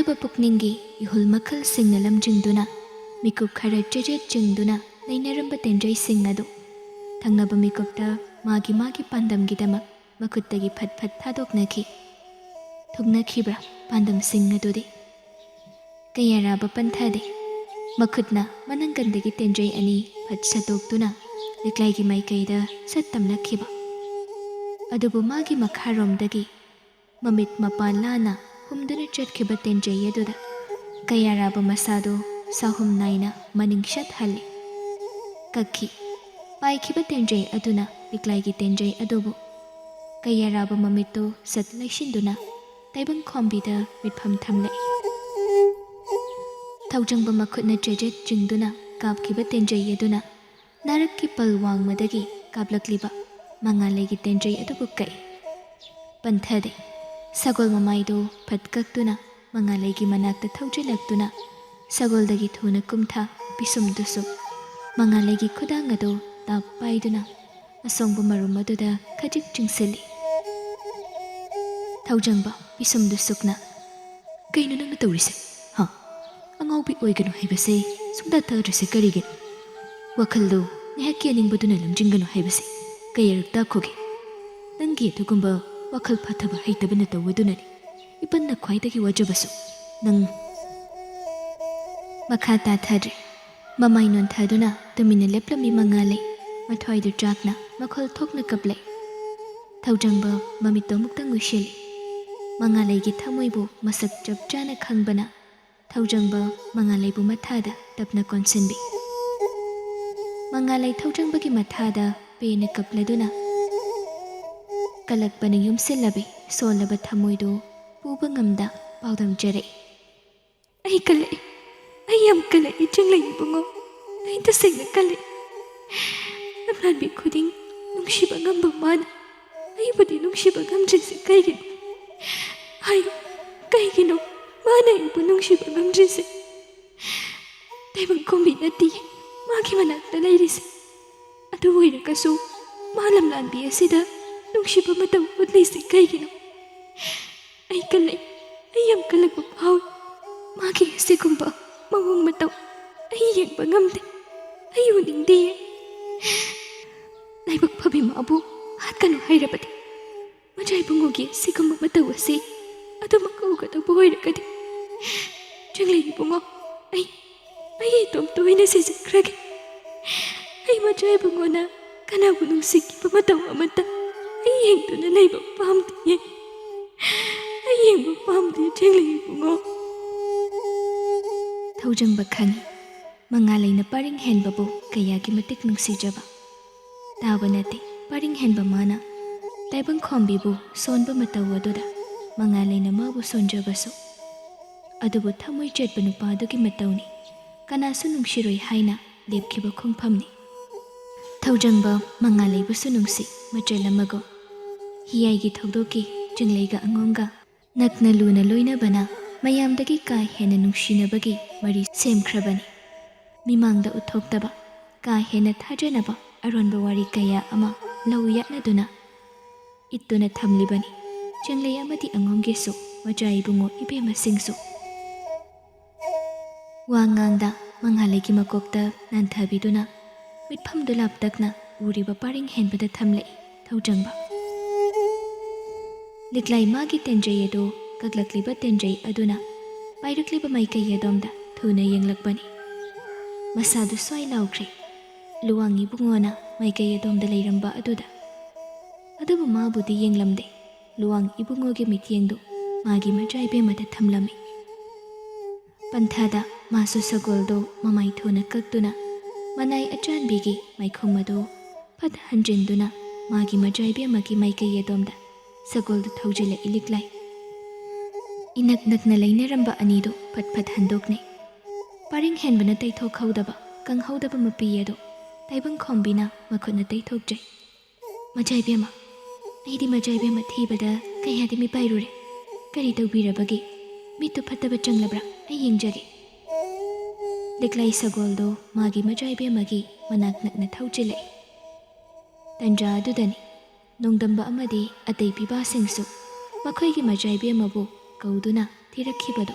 ꯄꯥꯗꯕ ꯄꯨꯛꯅꯤꯡꯒꯤ ꯏꯍꯨꯜ ꯃꯈꯜꯁꯤꯡꯅ ꯂꯝꯖꯤꯡꯗꯨꯅ ꯃꯤꯀꯨꯞ ꯈꯔ ꯆꯦꯖꯦꯠ ꯆꯤꯡꯗꯨꯅ ꯂꯩꯅꯔꯝꯕ ꯇꯦꯟꯖꯩꯁꯤꯡ ꯑꯗꯨ ꯊꯪꯅꯕ ꯃꯤꯀꯨꯞꯇ ꯃꯥꯒꯤ ꯄꯥꯟꯗꯝꯒꯤꯗꯃꯛ ꯃꯈꯨꯠꯇꯒꯤ ꯐꯠ ꯐꯠ ꯊꯥꯗꯣꯛꯅꯈꯤ꯫ ꯊꯨꯡꯅꯈꯤꯕ꯭ꯔꯥ ꯄꯥꯟꯗꯝꯁꯤꯡ ꯑꯗꯨꯗꯤ? ꯀꯌꯥꯔꯥꯕ ꯄꯟꯊꯥꯗꯦ꯫ ꯃꯈꯨꯠꯅ ꯃꯅꯪꯒꯟꯗꯒꯤ ꯇꯦꯟꯖꯩ ꯑꯅꯤ ꯐꯠ ꯁꯠꯇꯣꯛꯇꯨꯅ ꯂꯤꯛꯂꯥꯏꯒꯤ ꯃꯥꯏꯀꯩꯗ ꯁꯠ ꯇꯝꯂꯛꯈꯤꯕ ꯑꯗꯨꯕꯨ ꯃꯥꯒꯤ ꯃꯈꯥꯔꯣꯝꯗꯒꯤ ꯃꯃꯤꯠ ꯃꯄꯥꯟ ꯂꯥꯅ ꯍꯨꯝꯗꯨꯅ ꯆꯠꯈꯤꯕ ꯇꯦꯟꯖꯩ ꯑꯗꯨꯗ ꯀꯌꯥꯔꯥꯕ ꯃꯁꯥꯗꯨ ꯁꯥꯍꯨꯝ ꯅꯥꯏꯅ ꯃꯅꯤꯡ ꯁꯠ ꯍꯜꯂꯤ꯫ ꯀꯛꯈꯤ꯫ ꯄꯥꯏꯈꯤꯕ ꯇꯦꯟꯖꯩ ꯑꯗꯨꯅ ꯂꯤꯛꯂꯥꯏꯒꯤ ꯇꯦꯟꯖꯩ ꯑꯗꯨꯕꯨ ꯀꯌꯥꯔꯥꯕ ꯃꯃꯤꯠꯇꯨ ꯁꯠ ꯂꯩꯁꯤꯟꯗꯨꯅ ꯇꯥꯏꯕꯪ ꯈꯣꯝꯕꯤꯗ ꯃꯤꯠꯐꯝ ꯊꯝꯂꯛꯏ꯫ ꯊꯧꯖꯪꯕ ꯃꯈꯨꯠꯅ ꯆꯦꯖꯦꯠ ꯆꯤꯡꯗꯨꯅ ꯀꯥꯞꯈꯤꯕ ꯇꯦꯟꯖꯩ ꯑꯗꯨꯅ ꯅꯥꯔꯛꯀꯤ ꯄꯜ ꯋꯥꯡꯃꯗꯒꯤ ꯀꯥꯞꯂꯛꯂꯤꯕ ꯃꯉꯥꯂꯩꯒꯤ ꯇꯦꯟꯖꯩ ꯑꯗꯨꯕꯨ ꯀꯛꯏ꯫ ꯄꯟꯊꯥꯗꯦ꯫ ꯁꯒꯣꯜ ꯃꯃꯥꯏꯗꯨ ꯐꯠ ꯀꯛꯇꯨꯅ ꯃꯉꯥꯂꯩꯒꯤ ꯃꯅꯥꯛꯇ ꯊꯧꯖꯤꯜꯂꯛꯇꯨꯅ ꯁꯒꯣꯜꯗꯒꯤ ꯊꯨꯅ ꯀꯨꯝꯊꯥ ꯄꯤꯁꯨꯝꯗꯨꯁꯨ ꯃꯉꯥꯂꯩꯒꯤ ꯈꯨꯗꯥꯡ ꯑꯗꯨ ꯇꯥꯞ ꯄꯥꯏꯗꯨꯅ ꯑꯁꯣꯡꯕ ꯃꯔꯨꯝ ꯑꯗꯨꯗ ꯈꯖꯤꯛ ꯆꯤꯡꯁꯤꯜꯂꯤ꯫ ꯊꯧꯖꯪꯕ ꯄꯤꯁꯨꯝꯗꯨ ꯁꯨꯛꯅ "ꯀꯩꯅꯣ ꯅꯪꯅ ꯇꯧꯔꯤꯁꯦ? ꯍꯥ? ꯑꯉꯥꯎꯕꯤ ꯑꯣꯏꯒꯅꯨ ꯍꯥꯏꯕꯁꯦ ꯁꯨꯡꯇꯥ ꯇꯥꯗ꯭ꯔꯤꯁꯦ ꯀꯔꯤꯒꯤꯅꯣ? ꯋꯥꯈꯜꯗꯨ ꯉꯥꯏꯍꯥꯛꯀꯤ ꯑꯅꯤꯡꯕꯗꯨꯅ ꯂꯝꯖꯤꯡꯒꯅꯨ ꯍꯥꯏꯕꯁꯦ ꯀꯌꯥꯔꯛ ꯇꯥꯈꯣꯒꯦ? ꯅꯪꯒꯤ ꯑꯗꯨꯒꯨꯝꯕ ꯋꯥꯈꯜ ꯐꯠꯇꯕ ꯍꯩꯇꯕꯅ ꯇꯧꯕꯗꯨꯅꯅꯤ ꯏꯄꯟꯅ ꯈ꯭ꯋꯥꯏꯗꯒꯤ ꯋꯥꯖꯕꯁꯨ ꯅꯪ..." ꯃꯈꯥ ꯇꯥꯊꯗ꯭ꯔꯦ꯫ ꯃꯃꯥꯏ ꯅꯣꯟꯊꯗꯨꯅ ꯇꯨꯃꯤꯟꯅ ꯂꯦꯞꯂꯝꯃꯤ ꯃꯉꯥꯂꯩ ꯃꯊ꯭ꯋꯥꯏꯗꯨ ꯆꯥꯛꯅ ꯃꯈꯣꯜ ꯊꯣꯛꯅ ꯀꯞꯂꯛꯏ꯫ ꯊꯧꯖꯪꯕ ꯃꯃꯤꯠꯇꯨ ꯑꯃꯨꯛꯇꯪ ꯎꯏꯁꯤꯜꯂꯤ꯫ ꯃꯉꯥꯂꯩꯒꯤ ꯊꯃꯣꯏꯕꯨ ꯃꯁꯛ ꯆꯞ ꯆꯥꯅ ꯈꯪꯕꯅ ꯊꯧꯖꯪꯕ ꯃꯉꯥꯂꯩꯕꯨ ꯃꯊꯥꯗ ꯇꯞꯅ ꯀꯣꯟꯁꯤꯟꯕꯤ꯫ ꯃꯉꯥꯂꯩ ꯊꯧꯖꯪꯕꯒꯤ ꯃꯊꯥꯗ ꯄꯦꯅ ꯀꯞꯂꯗꯨꯅ ꯀꯂꯛꯄꯅ ꯌꯨꯝꯁꯤꯜꯂꯕꯤ ꯁꯣꯜꯂꯕ ꯊꯃꯣꯏꯗꯨ ꯄꯨꯕ ꯉꯝꯗ ꯄꯥꯎꯗꯝꯖꯔꯛꯏ꯫ "ꯑꯩ ꯀꯜꯂꯛꯏ, ꯑꯩ ꯌꯥꯝ ꯀꯜꯂꯛꯏ ꯆꯤꯡꯂꯩ ꯏꯕꯨꯡꯉꯣ, ꯑꯩ ꯇꯁꯦꯡꯅ ꯀꯜꯂꯛꯏ꯫ ꯂꯝꯂꯥꯟꯕꯤ ꯈꯨꯗꯤꯡ ꯅꯨꯡꯁꯤꯕ ꯉꯝꯕ ꯃꯥꯅ ꯑꯩꯕꯨꯗꯤ ꯅꯨꯡꯁꯤꯕ ꯉꯝꯗ꯭ꯔꯤꯁꯦ ꯀꯩꯒꯤꯅꯣ? ꯍꯥꯏꯌꯨ, ꯀꯩꯒꯤꯅꯣ ꯃꯥꯅ ꯑꯩꯕꯨ ꯅꯨꯡꯁꯤꯕ ꯉꯝꯗ꯭ꯔꯤꯁꯦ? ꯇꯥꯏꯕꯪ ꯈꯣꯝꯕꯤ ꯅꯠꯇꯤꯌꯦ ꯃꯥꯒꯤ ꯃꯅꯥꯛꯇ ꯂꯩꯔꯤꯁꯦ, ꯑꯗꯨ ꯑꯣꯏꯔꯒꯁꯨ ꯃꯥ ꯂꯝꯂꯥꯟꯕꯤ ꯑꯁꯤꯗ ꯅꯨꯡꯁꯤꯕ ꯃꯇꯧ ꯎꯠꯂꯤꯁꯦ ꯀꯩꯒꯤꯅꯣ? ꯑꯩ ꯀꯜꯂꯛꯏ, ꯑꯩ ꯌꯥꯝ ꯀꯜꯂꯛꯄ ꯐꯥꯎꯏ꯫ ꯃꯥꯒꯤ ꯑꯁꯤꯒꯨꯝꯕ ꯃꯑꯣꯡ ꯃꯇꯧ ꯑꯩ ꯌꯦꯡꯕ ꯉꯝꯗꯦ, ꯑꯩ ꯎꯅꯤꯡꯗꯤꯌꯦ꯫ ꯂꯥꯏꯕꯛ ꯐꯕꯤ ꯃꯥꯕꯨ ꯍꯥꯠꯀꯅꯨ ꯍꯥꯏꯔꯕꯗꯤ ꯃꯆꯥ ꯏꯕꯨꯡꯉꯣꯒꯤ ꯑꯁꯤꯒꯨꯝꯕ ꯃꯇꯧ ꯑꯁꯤ ꯑꯗꯨꯃꯛ ꯀꯧꯒꯗꯧꯕ ꯑꯣꯏꯔꯒꯗꯤ ꯆꯤꯡꯂꯩ ꯏꯕꯨꯡꯉꯣ, ꯑꯩ ꯏꯇꯣꯝꯇ ꯑꯣꯏꯅ ꯁꯤꯖꯈ꯭ꯔꯒꯦ꯫ ꯑꯩ ꯃꯆꯥ ꯏꯕꯨꯡꯉꯣꯅ ꯀꯅꯥꯕꯨ ꯅꯨꯡꯁꯤꯈꯤꯕ ꯃꯇꯧ ꯑꯃꯠꯇ ꯑꯩ ꯌꯦꯡꯗꯨꯅ ꯂꯩꯕ ꯄꯥꯝꯗꯤꯌꯦ, ꯑꯩ ꯌꯦꯡꯕ ꯄꯥꯝꯗꯦ ꯆꯤꯡꯂꯩ ꯏꯕꯨꯡꯉꯣ." ꯊꯧꯖꯪꯕ ꯈꯪꯏ ꯃꯉꯥꯂꯩꯅ ꯄꯔꯤꯡ ꯍꯦꯟꯕꯕꯨ ꯀꯌꯥꯒꯤ ꯃꯇꯤꯛ ꯅꯨꯡꯁꯤꯖꯕ꯫ ꯇꯥꯕ ꯅꯠꯇꯦ ꯄꯔꯤꯡ ꯍꯦꯟꯕ ꯃꯥꯅ ꯇꯥꯏꯕꯪ ꯈꯣꯝꯕꯤꯕꯨ ꯁꯣꯟꯕ ꯃꯇꯧ ꯑꯗꯨꯗ ꯃꯉꯥꯂꯩꯅ ꯃꯥꯕꯨ ꯁꯣꯟꯖꯕꯁꯨ ꯑꯗꯨꯕꯨ ꯊꯃꯣꯏ ꯆꯦꯠꯄ ꯅꯨꯄꯥꯗꯨꯒꯤ ꯃꯇꯧꯅꯤ, ꯀꯅꯥꯁꯨ ꯅꯨꯡꯁꯤꯔꯣꯏ ꯍꯥꯏꯅ ꯂꯦꯞꯈꯤꯕ ꯈꯣꯡꯐꯝꯅꯤ꯫ ꯊꯧꯖꯪꯕ ꯃꯉꯥꯂꯩꯕꯨꯁꯨ ꯅꯨꯡꯁꯤ ꯃꯆꯜ ꯑꯃꯒꯨꯝ꯫ ꯍꯤꯌꯥꯏꯒꯤ ꯊꯧꯗꯣꯛꯀꯤ ꯆꯤꯡꯂꯩꯒ ꯑꯉꯣꯝꯒ ꯅꯛꯅ ꯂꯨꯅ ꯂꯣꯏꯅꯕꯅ ꯃꯌꯥꯝꯗꯒꯤ ꯀꯥ ꯍꯦꯟꯅ ꯅꯨꯡꯁꯤꯅꯕꯒꯤ ꯃꯔꯤ ꯁꯦꯝꯈ꯭ꯔꯕꯅꯤ꯫ ꯃꯤꯃꯥꯡꯗ ꯎꯠꯊꯣꯛꯇꯕ ꯀꯥ ꯍꯦꯟꯅ ꯊꯥꯖꯅꯕ ꯑꯔꯣꯟꯕ ꯋꯥꯔꯤ ꯀꯌꯥ ꯑꯃ ꯂꯧ ꯌꯥꯠꯅꯗꯨꯅ ꯏꯠꯇꯨꯅ ꯊꯝꯂꯤꯕꯅꯤ ꯆꯤꯡꯂꯩ ꯑꯃꯗꯤ ꯑꯉꯣꯝꯒꯤꯁꯨ ꯃꯆꯥ ꯏꯕꯨꯡꯉꯣ ꯏꯕꯦꯝꯃꯁꯤꯡꯁꯨ꯫ ꯋꯥ ꯉꯥꯡꯗ ꯃꯉꯥꯂꯩꯒꯤ ꯃꯀꯣꯛꯇ ꯅꯥꯟꯊꯕꯤꯗꯨꯅ ꯃꯤꯠꯐꯝꯗꯨ ꯂꯥꯞꯇꯛꯅ ꯎꯔꯤꯕ ꯄꯔꯤꯡ ꯍꯦꯟꯕꯗ ꯊꯝꯂꯛꯏ ꯊꯧꯖꯪꯕ꯫ ꯂꯤꯛꯂꯥꯏ ꯃꯥꯒꯤ ꯇꯦꯟꯖꯩ ꯑꯗꯨ ꯀꯛꯂꯛꯂꯤꯕ ꯇꯦꯟꯖꯩ ꯑꯗꯨꯅ ꯄꯥꯏꯔꯛꯂꯤꯕ ꯃꯥꯏꯀꯩ ꯑꯗꯣꯝꯗ ꯊꯨꯅ ꯌꯦꯡꯂꯛꯄꯅꯤ꯫ ꯃꯁꯥꯗꯨ ꯁ꯭ꯋꯥꯏ ꯂꯥꯎꯈ꯭ꯔꯦ ꯂꯨꯋꯥꯡ ꯏꯕꯨꯡꯉꯣꯅ ꯃꯥꯏꯀꯩ ꯑꯗꯣꯝꯗ ꯂꯩꯔꯝꯕ ꯑꯗꯨꯗ꯫ ꯑꯗꯨꯕꯨ ꯃꯥꯕꯨꯗꯤ ꯌꯦꯡꯂꯝꯗꯦ꯫ ꯂꯨꯋꯥꯡ ꯏꯕꯨꯡꯉꯣꯒꯤ ꯃꯤꯠꯌꯦꯡꯗꯨ ꯃꯥꯒꯤ ꯃꯆꯥ ꯏꯕꯦꯝꯃꯗ ꯊꯝꯂꯝꯃꯤ꯫ ꯄꯟꯊꯥꯗ ꯃꯥꯁꯨ ꯁꯒꯣꯜꯗꯨ ꯃꯃꯥꯏ ꯊꯨꯅ ꯀꯛꯇꯨꯅ ꯃꯅꯥꯏ ꯑꯆꯥꯟꯕꯤꯒꯤ ꯃꯥꯏꯈꯨꯝ ꯑꯗꯨ ꯐꯠ ꯍꯟꯖꯤꯟꯗꯨꯅ ꯃꯥꯒꯤ ꯃꯆꯥ ꯏꯕꯦꯝꯃꯒꯤ ꯃꯥꯏꯀꯩ ꯑꯗꯣꯝꯗ ꯁꯒꯣꯜꯗꯨ ꯊꯧꯖꯤꯜꯂꯛꯏ ꯂꯤꯛꯂꯥꯏ꯫ ꯏꯅꯛ ꯅꯛꯅ ꯂꯩꯅꯔꯝꯕ ꯑꯅꯤꯗꯨ ꯐꯠ ꯐꯠ ꯍꯟꯗꯣꯛꯅꯩ꯫ ꯄꯔꯤꯡ ꯍꯦꯟꯕꯅ ꯇꯩꯊꯣꯛꯍꯧꯗꯕ ꯀꯪꯍꯧꯗꯕ ꯃꯄꯤ ꯑꯗꯨ ꯇꯥꯏꯕꯪ ꯈꯣꯝꯕꯤꯅ ꯃꯈꯨꯠꯅ ꯇꯩꯊꯣꯛꯆꯩ꯫ "ꯃꯆꯥ ꯏꯕꯦꯝꯃ, ꯑꯩꯗꯤ ꯃꯆꯥ ꯏꯕꯦꯝꯃ ꯊꯤꯕꯗ ꯀꯌꯥꯗꯤ ꯃꯤꯄꯥꯏꯔꯨꯔꯦ, ꯀꯔꯤ ꯇꯧꯕꯤꯔꯕꯒꯦ? ꯃꯤꯠꯇꯨ ꯐꯠꯇꯕ ꯆꯪꯂꯕ꯭ꯔꯥ? ꯑꯩ ꯌꯦꯡꯖꯒꯦ." ꯂꯤꯛꯂꯥꯏ ꯁꯒꯣꯜꯗꯨ ꯃꯥꯒꯤ ꯃꯆꯥ ꯏꯕꯦꯝꯃꯒꯤ ꯃꯅꯥꯛ ꯅꯛꯅ ꯊꯧꯖꯤꯜꯂꯛꯏ꯫ ꯇꯟꯖꯥ ꯑꯗꯨꯗꯅꯤ ꯅꯣꯡꯗꯝꯕ ꯑꯃꯗꯤ ꯑꯇꯩ ꯄꯤꯕꯥꯁꯤꯡꯁꯨ ꯃꯈꯣꯏꯒꯤ ꯃꯆꯥ ꯏꯕꯦꯝꯃꯕꯨ ꯀꯧꯗꯨꯅ ꯊꯤꯔꯛꯈꯤꯕꯗꯨ꯫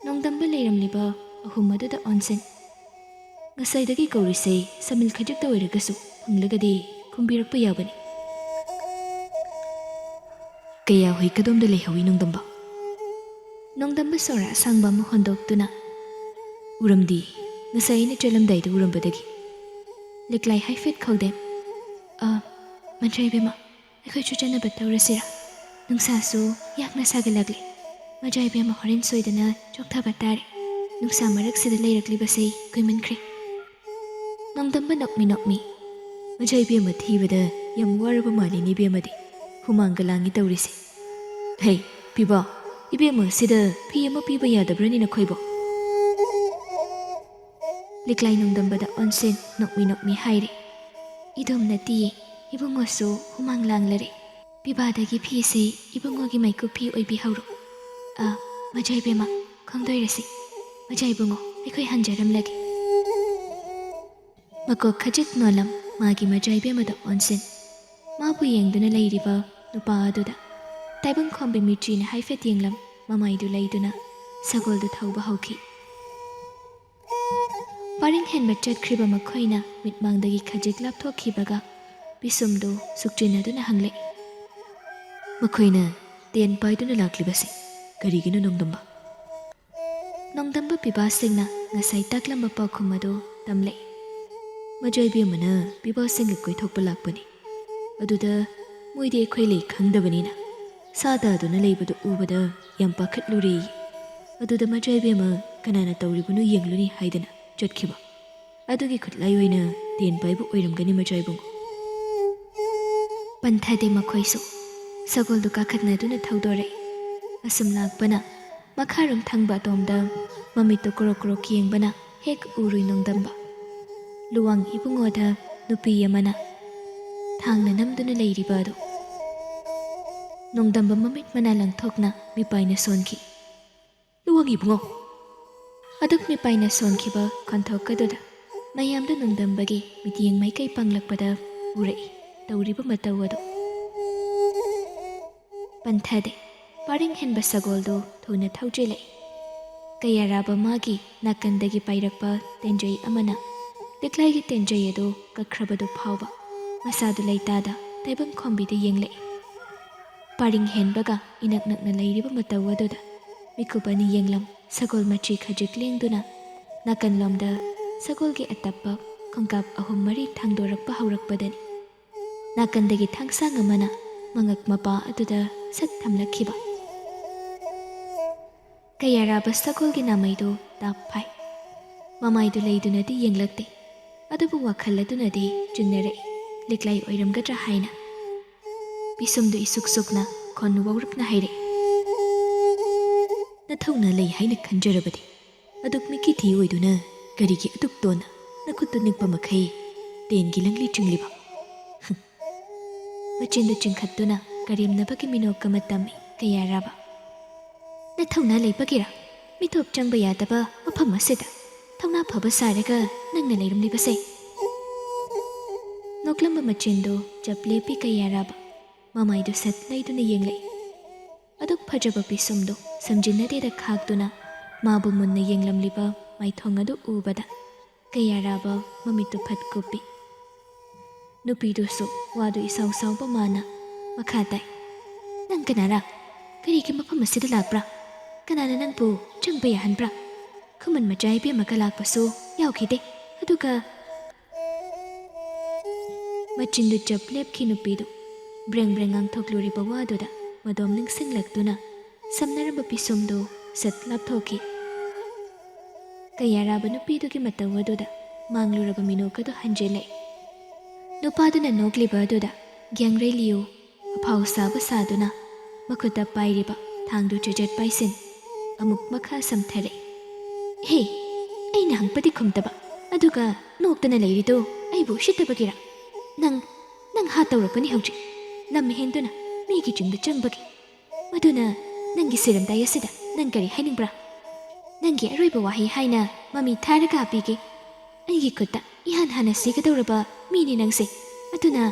ꯅꯣꯡꯗꯝꯕ ꯂꯩꯔꯝꯂꯤꯕ ꯑꯍꯨꯝ ꯑꯗꯨꯗ ꯑꯣꯟꯁꯤꯟ ꯉꯁꯥꯏꯗꯒꯤ ꯀꯧꯔꯤꯁꯦ ꯁꯃꯤꯜ ꯈꯖꯤꯛꯇ ꯑꯣꯏꯔꯒꯁꯨ ꯐꯪꯂꯒꯗꯤ ꯈꯨꯝꯕꯤꯔꯛꯄ ꯌꯥꯕꯅꯤ ꯀꯌꯥ ꯍꯣꯏ ꯀꯗꯣꯝꯗ ꯂꯩꯍꯧꯏ ꯅꯣꯡꯗꯝꯕ ꯅꯣꯡꯗꯝꯕ ꯁꯣꯔ ꯑꯁꯥꯡꯕ ꯑꯃ ꯍꯣꯟꯗꯣꯛꯇꯨꯅ ꯎꯔꯝꯗꯤ ꯉꯁꯥꯏ ꯑꯩꯅ ꯆꯠꯂꯝꯗꯥꯏꯗ ꯎꯔꯝꯕꯗꯒꯤ ꯂꯤꯛꯂꯥꯏ ꯍꯥꯏꯐꯦꯠ ꯈꯧꯗꯦꯝ ꯃꯟꯇ꯭ꯔ ꯏꯕꯦꯝꯃ ꯑꯩꯈꯣꯏꯁꯨ ꯆꯠꯅꯕ ꯇꯧꯔꯁꯤꯔꯥ ꯅꯨꯡꯁꯥꯁꯨ ꯌꯥꯛꯅ ꯁꯥꯒꯠꯂꯛꯂꯤ ꯃꯖꯥ ꯏꯕꯦꯝꯃ ꯍꯣꯔꯦꯟ ꯁꯣꯏꯗꯅ ꯆꯣꯛꯊꯕ ꯇꯥꯔꯦ ꯅꯨꯡꯁꯥ ꯃꯔꯛꯁꯤꯗ ꯂꯩꯔꯛꯂꯤꯕꯁꯦ ꯀꯨꯏꯃꯟꯈ꯭ꯔꯦ ꯅꯣꯡꯗꯝꯕ ꯅꯣꯛꯃꯤ ꯅꯣꯛꯃꯤ ꯃꯖꯥ ꯏꯕꯦꯝꯃ ꯊꯤꯕꯗ ꯌꯥꯝ ꯋꯥꯔꯕ ꯃꯥꯜꯂꯤꯅꯤ ꯏꯕꯦꯝꯃꯗꯤ ꯍꯨꯃꯥꯡꯒ ꯂꯥꯡꯉꯤ ꯇꯧꯔꯤꯁꯦ ꯍꯩ ꯄꯤꯕꯣ ꯏꯕꯦꯝꯃ ꯁꯤꯗ ꯐꯤ ꯑꯃ ꯄꯤꯕ ꯌꯥꯗꯕ꯭ꯔꯅꯤ ꯅꯈꯣꯏꯕꯣ ꯂꯤꯛꯂꯥꯏ ꯅꯣꯡꯗꯝꯕꯗ ꯑꯣꯟꯁꯤꯟ ꯅꯣꯛꯃꯤ ꯅꯣꯛꯃꯤ ꯍꯥꯏꯔꯦ ꯏꯗꯣꯝ ꯅꯠꯇꯤꯌꯦ ꯏꯕꯨꯡꯉꯣꯁꯨ ꯍꯨꯃꯥꯡ ꯂꯥꯡꯂꯔꯦ ꯄꯤꯕꯥꯗꯒꯤ ꯐꯤꯁꯦ ꯏꯕꯨꯡꯉꯣꯒꯤ ꯃꯩꯀꯨꯞ ꯐꯤ ꯑꯣꯏꯕꯤꯍꯧꯔꯣ ꯃꯖꯥ ꯏꯕꯦꯝꯃ ꯈꯣꯡꯗꯣꯏꯔꯁꯤ ꯃꯖꯥ ꯏꯕꯨꯡꯉꯣ ꯑꯩꯈꯣꯏ ꯍꯟꯖꯔꯝꯂꯒꯦ ꯃꯀꯣꯛ ꯈꯖꯤꯛ ꯅꯣꯜꯂꯝ ꯃꯥꯒꯤ ꯃꯖꯥ ꯏꯕꯦꯝꯃꯗ ꯑꯣꯟꯁꯤꯟ ꯃꯥꯕꯨ ꯌꯦꯡꯗꯨꯅ ꯂꯩꯔꯤꯕ ꯅꯨꯄꯥ ꯑꯗꯨꯗ ꯇꯥꯏꯕꯪ ꯈꯣꯝꯕꯤ ꯃꯤꯠꯆꯤꯅ ꯍꯥꯏꯐꯦꯠ ꯌꯦꯡꯂꯝ ꯃꯃꯥꯏꯗꯨ ꯂꯩꯗꯨꯅ ꯁꯒꯣꯜꯗꯨ ꯊꯧꯕ ꯍꯧꯈꯤ ꯄꯔꯤꯡ ꯍꯦꯟꯕ ꯆꯠꯈ꯭ꯔꯤꯕ ꯃꯈꯣꯏꯅ ꯃꯤꯠꯃꯥꯡꯗꯒꯤ ꯈꯖꯤꯛ ꯂꯥꯞꯊꯣꯛꯈꯤꯕꯒ ꯄꯤꯁꯨꯝꯗꯨ ꯁꯨꯛꯆꯤꯟꯅꯗꯨꯅ ꯍꯪꯂꯛꯏ ꯃꯈꯣꯏꯅ ꯇꯦꯟ ꯄꯥꯏꯗꯨꯅ ꯂꯥꯛꯂꯤꯕꯁꯦ ꯀꯔꯤꯒꯤꯅꯣ ꯅꯣꯡꯗꯝꯕ ꯅꯣꯡꯗꯝꯕ ꯄꯤꯕꯥꯁꯤꯡꯅ ꯉꯁꯥꯏ ꯇꯥꯛꯂꯝꯕ ꯄꯥꯎꯈꯨꯝ ꯑꯗꯨ ꯇꯝꯂꯛꯏ ꯃꯖꯥ ꯏꯕꯦꯝꯃꯅ ꯄꯤꯕꯥꯁꯤꯡꯒ ꯀꯣꯏꯊꯣꯛꯄ ꯂꯥꯛꯄꯅꯤ ꯑꯗꯨꯗ ꯃꯣꯏꯗꯤ ꯑꯩꯈꯣꯏ ꯂꯩ ꯈꯪꯗꯕꯅꯤꯅ ꯁꯥ ꯇꯥꯗꯨꯅ ꯂꯩꯕꯗꯨ ꯎꯕꯗ ꯌꯥꯝ ꯄꯥꯈꯠꯂꯨꯔꯦ ꯑꯗꯨꯗ ꯃꯖꯥ ꯏꯕꯦꯝꯃ ꯀꯅꯥꯅ ꯇꯧꯔꯤꯕꯅꯣ ꯌꯦꯡꯂꯨꯅꯤ ꯍꯥꯏꯗꯅ ꯆꯠꯈꯤꯕ ꯑꯗꯨꯒꯤ ꯈꯨꯠꯂꯥꯏ ꯑꯣꯏꯅ ꯇꯦꯟ ꯄꯥꯏꯕ ꯑꯣꯏꯔꯝꯒꯅꯤ ꯃꯖꯥ ꯏꯕꯨꯡꯉꯣ ꯄꯟꯊꯗꯦ ꯃꯈꯣꯏꯁꯨ ꯁꯒꯣꯜꯗꯨ ꯀꯥꯈꯠꯅꯗꯨꯅ ꯊꯧꯗꯣꯔꯛꯏ ꯑꯁꯨꯝ ꯂꯥꯛꯄꯅ ꯃꯈꯥꯔꯣꯝ ꯊꯪꯕ ꯑꯇꯣꯝꯗ ꯃꯃꯤꯠꯇꯨ ꯀꯣꯔꯣꯛ ꯀꯣꯔꯣꯛ ꯌꯦꯡꯕꯅ ꯍꯦꯛ ꯎꯔꯨꯏ ꯅꯣꯡꯗꯝꯕ ꯂꯨꯋꯥꯡ ꯏꯕꯨꯡꯉꯣꯗ ꯅꯨꯄꯤ ꯑꯃꯅ ꯊꯥꯡꯅ ꯅꯝꯗꯨꯅ ꯂꯩꯔꯤꯕ ꯑꯗꯨ ꯅꯣꯡꯗꯝꯕ ꯃꯃꯤꯠ ꯃꯅꯥ ꯂꯪꯊꯣꯛꯅ ꯃꯤꯄꯥꯏꯅ ꯁꯣꯟꯈꯤ ꯂꯨꯋꯥꯡ ꯏꯕꯨꯡꯉꯣ ꯑꯗꯨꯛ ꯃꯤꯄꯥꯏꯅ ꯁꯣꯟꯈꯤꯕ ꯈꯣꯟꯊꯣꯛꯀꯗꯨꯗ ꯃꯌꯥꯝꯗ ꯅꯣꯡꯗꯝꯕꯒꯤ ꯃꯤꯠꯌꯦꯡ ꯃꯥꯏꯀꯩ ꯄꯥꯡꯂꯛꯄꯗ ꯎꯔꯛꯏ ꯇꯧꯔꯤꯕ ꯃꯇꯧ ꯑꯗꯨ ꯄꯟꯊꯗꯦ ꯄꯔꯤꯡ ꯍꯦꯟꯕ ꯁꯒꯣꯜꯗꯨ ꯊꯨꯅ ꯊꯧꯖꯤꯜꯂꯛꯏ ꯀꯌꯥꯔꯥꯕ ꯃꯥꯒꯤ ꯅꯥꯀꯟꯗꯒꯤ ꯄꯥꯏꯔꯛꯄ ꯇꯦꯟꯖꯩ ꯑꯃꯅ ꯂꯤꯛꯂꯥꯏꯒꯤ ꯇꯦꯟꯖꯩ ꯑꯗꯨ ꯀꯛꯈ꯭ꯔꯕꯗꯨ ꯐꯥꯎꯕ ꯃꯁꯥꯗꯨ ꯂꯩꯇꯥꯗ ꯇꯥꯏꯕꯪ ꯈꯣꯝꯕꯤꯗ ꯌꯦꯡꯂꯛꯏ ꯄꯔꯤꯡ ꯍꯦꯟꯕꯒ ꯏꯅꯛ ꯅꯛꯅ ꯂꯩꯔꯤꯕ ꯃꯇꯧ ꯑꯗꯨꯗ ꯃꯤꯀꯨꯞ ꯑꯅꯤ ꯌꯦꯡꯂꯝ ꯁꯒꯣꯜ ꯃꯆꯤ ꯈꯖꯤꯛ ꯂꯦꯡꯗꯨꯅ ꯅꯥꯀꯟꯂꯣꯝꯗ ꯁꯒꯣꯜꯒꯤ ꯑꯇꯞꯄ ꯈꯣꯡꯀꯥꯞ 3-4 ꯊꯥꯡꯗꯣꯔꯛꯄ ꯍꯧꯔꯛꯄꯗꯅꯤ ꯅꯥꯀꯟꯗꯒꯤ ꯊꯥꯡꯁꯥꯡ ꯑꯃꯅ ꯃꯉꯛ ꯃꯄꯥ ꯑꯗꯨꯗ ꯁꯠ ꯊꯝꯂꯛꯈꯤꯕ ꯀꯌꯥꯔꯥꯕ ꯁꯒꯣꯜꯒꯤ ꯅꯥꯃꯩꯗꯨ ꯇꯥꯞ ꯐꯥꯏ ꯃꯃꯥꯏꯗꯨ ꯂꯩꯗꯨꯅꯗꯤ ꯌꯦꯡꯂꯛꯇꯦ ꯑꯗꯨꯕꯨ ꯋꯥꯈꯜ ꯑꯗꯨꯅꯗꯤ ꯆꯤꯡꯅꯔꯛꯏ ꯂꯤꯛꯂꯥꯏ ꯑꯣꯏꯔꯝꯒꯗ꯭ꯔꯥ ꯍꯥꯏꯅ ꯄꯤꯁꯨꯝꯗꯨ ꯏꯁꯨꯛ ꯁꯨꯛꯅ ꯈꯣꯟ ꯋꯥꯎꯔꯞꯅ ꯍꯥꯏꯔꯛꯏ ꯅꯊꯧꯅ ꯂꯩ ꯍꯥꯏꯅ ꯈꯟꯖꯔꯕꯗꯤ ꯑꯗꯨꯛ ꯃꯤꯀꯤꯊꯤ ꯑꯣꯏꯗꯨꯅ ꯀꯔꯤꯒꯤ ꯑꯗꯨꯛ ꯇꯣꯟꯅ ꯅꯈꯨꯠꯇꯨ ꯅꯤꯛꯄ ꯃꯈꯩ ꯇꯦꯟꯒꯤ ꯂꯪꯂꯤ ꯆꯤꯡꯂꯤꯕ ꯃꯆꯤꯟꯗꯨ ꯆꯤꯡꯈꯠꯇꯨꯅ ꯀꯔꯦꯝꯅꯕꯒꯤ ꯃꯤꯅꯣꯛ ꯑꯃ ꯇꯝꯃꯤ ꯀꯌꯥꯔꯥꯕ ꯅꯊꯧꯅ ꯂꯩꯕꯒꯤꯔꯥ ꯃꯤꯇꯣꯞ ꯆꯪꯕ ꯌꯥꯗꯕ ꯃꯐꯝ ꯑꯁꯤꯗ ꯊꯧꯅꯥ ꯐꯕ ꯁꯥꯔꯒ ꯅꯪꯅ ꯂꯩꯔꯝꯂꯤꯕꯁꯦ ꯅꯣꯛꯂꯝꯕ ꯃꯆꯤꯟꯗꯨ ꯆꯞ ꯂꯦꯞꯄꯤ ꯀꯌꯥꯔꯥꯕ ꯃꯃꯥꯏꯗꯨ ꯁꯠ ꯂꯩꯗꯨꯅ ꯌꯦꯡꯂꯛꯏ ꯑꯗꯨꯛ ꯐꯖꯕ ꯄꯤꯁꯨꯝꯗꯨ ꯁꯝꯖꯤꯟꯅꯗꯦꯗ ꯈꯥꯛꯇꯨꯅ ꯃꯥꯕꯨ ꯃꯨꯟꯅ ꯌꯦꯡꯂꯝꯂꯤꯕ ꯃꯥꯏꯊꯣꯡ ꯑꯗꯨ ꯎꯕꯗ ꯀꯌꯥꯔꯥꯕ ꯃꯃꯤꯠꯇꯨ ꯐꯠ ꯀꯨꯞꯄꯤ ꯅꯨꯄꯤꯗꯨꯁꯨ ꯋꯥꯗꯨ ꯏꯁꯥꯎ ꯁꯥꯎꯕ ꯃꯥꯅ ꯃꯈꯥ ꯇꯥꯏ ꯅꯪ ꯀꯅꯥꯔꯥ ꯀꯔꯤꯒꯤ ꯃꯐꯝ ꯑꯁꯤꯗ ꯂꯥꯛꯄ꯭ꯔꯥ ꯀꯅꯥꯅ ꯅꯪꯕꯨ ꯆꯪꯕ ꯌꯥꯍꯟꯕ꯭ꯔꯥ ꯈꯨꯃꯟ ꯃꯆꯥ ꯏꯕꯦꯝꯃꯒ ꯂꯥꯛꯄꯁꯨ ꯌꯥꯎꯈꯤꯗꯦ ꯑꯗꯨꯒ ꯃꯆꯤꯟꯗꯨ ꯆꯞ ꯂꯦꯞꯈꯤ ꯅꯨꯄꯤꯗꯨ ꯕ꯭ꯔꯦꯡ ꯕ꯭ꯔꯦꯡ ꯉꯥꯡꯊꯣꯛꯂꯨꯔꯤꯕ ꯋꯥꯗꯨꯗ ꯃꯗꯣꯝ ꯅꯤꯡꯁꯤꯡꯂꯛꯇꯨꯅ ꯁꯝꯅꯔꯝꯕ ꯄꯤꯁꯨꯝꯗꯨ ꯁꯠ ꯂꯥꯞꯊꯣꯛꯈꯤ ꯀꯌꯥꯔꯥꯕ ꯅꯨꯄꯤꯗꯨꯒꯤ ꯃꯇꯧ ꯑꯗꯨꯗ ꯃꯥꯡꯂꯨꯔꯕ ꯃꯤꯅꯣꯛ ꯑꯗꯨ ꯍꯟꯖꯤꯜꯂꯛꯏ ꯅꯨꯄꯥꯗꯨꯅ ꯅꯣꯛꯂꯤꯕ ꯑꯗꯨꯗ ꯒ꯭ꯌꯥꯡꯔꯩ ꯂꯤꯌꯨ ꯑꯐꯥꯎ ꯁꯥꯕ ꯁꯥꯗꯨꯅ ꯃꯈꯨꯠꯇ ꯄꯥꯏꯔꯤꯕ ꯊꯥꯡꯗꯨ ꯆꯦꯖꯦꯠ ꯄꯥꯏꯁꯤꯟ ꯑꯃꯨꯛ ꯃꯈꯥ ꯁꯝꯊꯔꯛꯏ ꯍꯦ ꯑꯩꯅ ꯍꯪꯄꯗꯤ ꯈꯨꯝꯗꯕ ꯑꯗꯨꯒ ꯅꯣꯛꯇꯅ ꯂꯩꯔꯤꯗꯣ ꯑꯩꯕꯨ ꯎꯁꯤꯠꯇꯕꯒꯤꯔꯥ ꯅꯪ ꯍꯥ ꯇꯧꯔꯛꯀꯅꯤ ꯍꯧꯖꯤꯛ ꯂꯝ ꯍꯦꯟꯗꯨꯅ ꯃꯤꯒꯤ ꯆꯤꯡꯗ ꯆꯪꯕꯒꯤ ꯃꯗꯨꯅ ꯅꯪꯒꯤ ꯁꯤꯔꯝꯗꯥꯏ ꯑꯁꯤꯗ ꯅꯪ ꯀꯔꯤ ꯍꯥꯏꯅꯤꯡꯕ꯭ꯔꯥ ꯅꯪꯒꯤ ꯑꯔꯣꯏꯕ ꯋꯥꯍꯩ ꯍꯥꯏꯅ ꯃꯃꯤ ꯊꯥꯔꯒ ꯍꯥꯞꯄꯤꯒꯦ ꯑꯩꯒꯤ ꯈꯨꯠꯇ ꯏꯍꯥꯟ ꯍꯥꯟꯅ ꯁꯤꯒꯗꯧꯔꯕ ꯃꯤꯅꯤ ꯅꯪꯁꯦ ꯑꯗꯨꯅ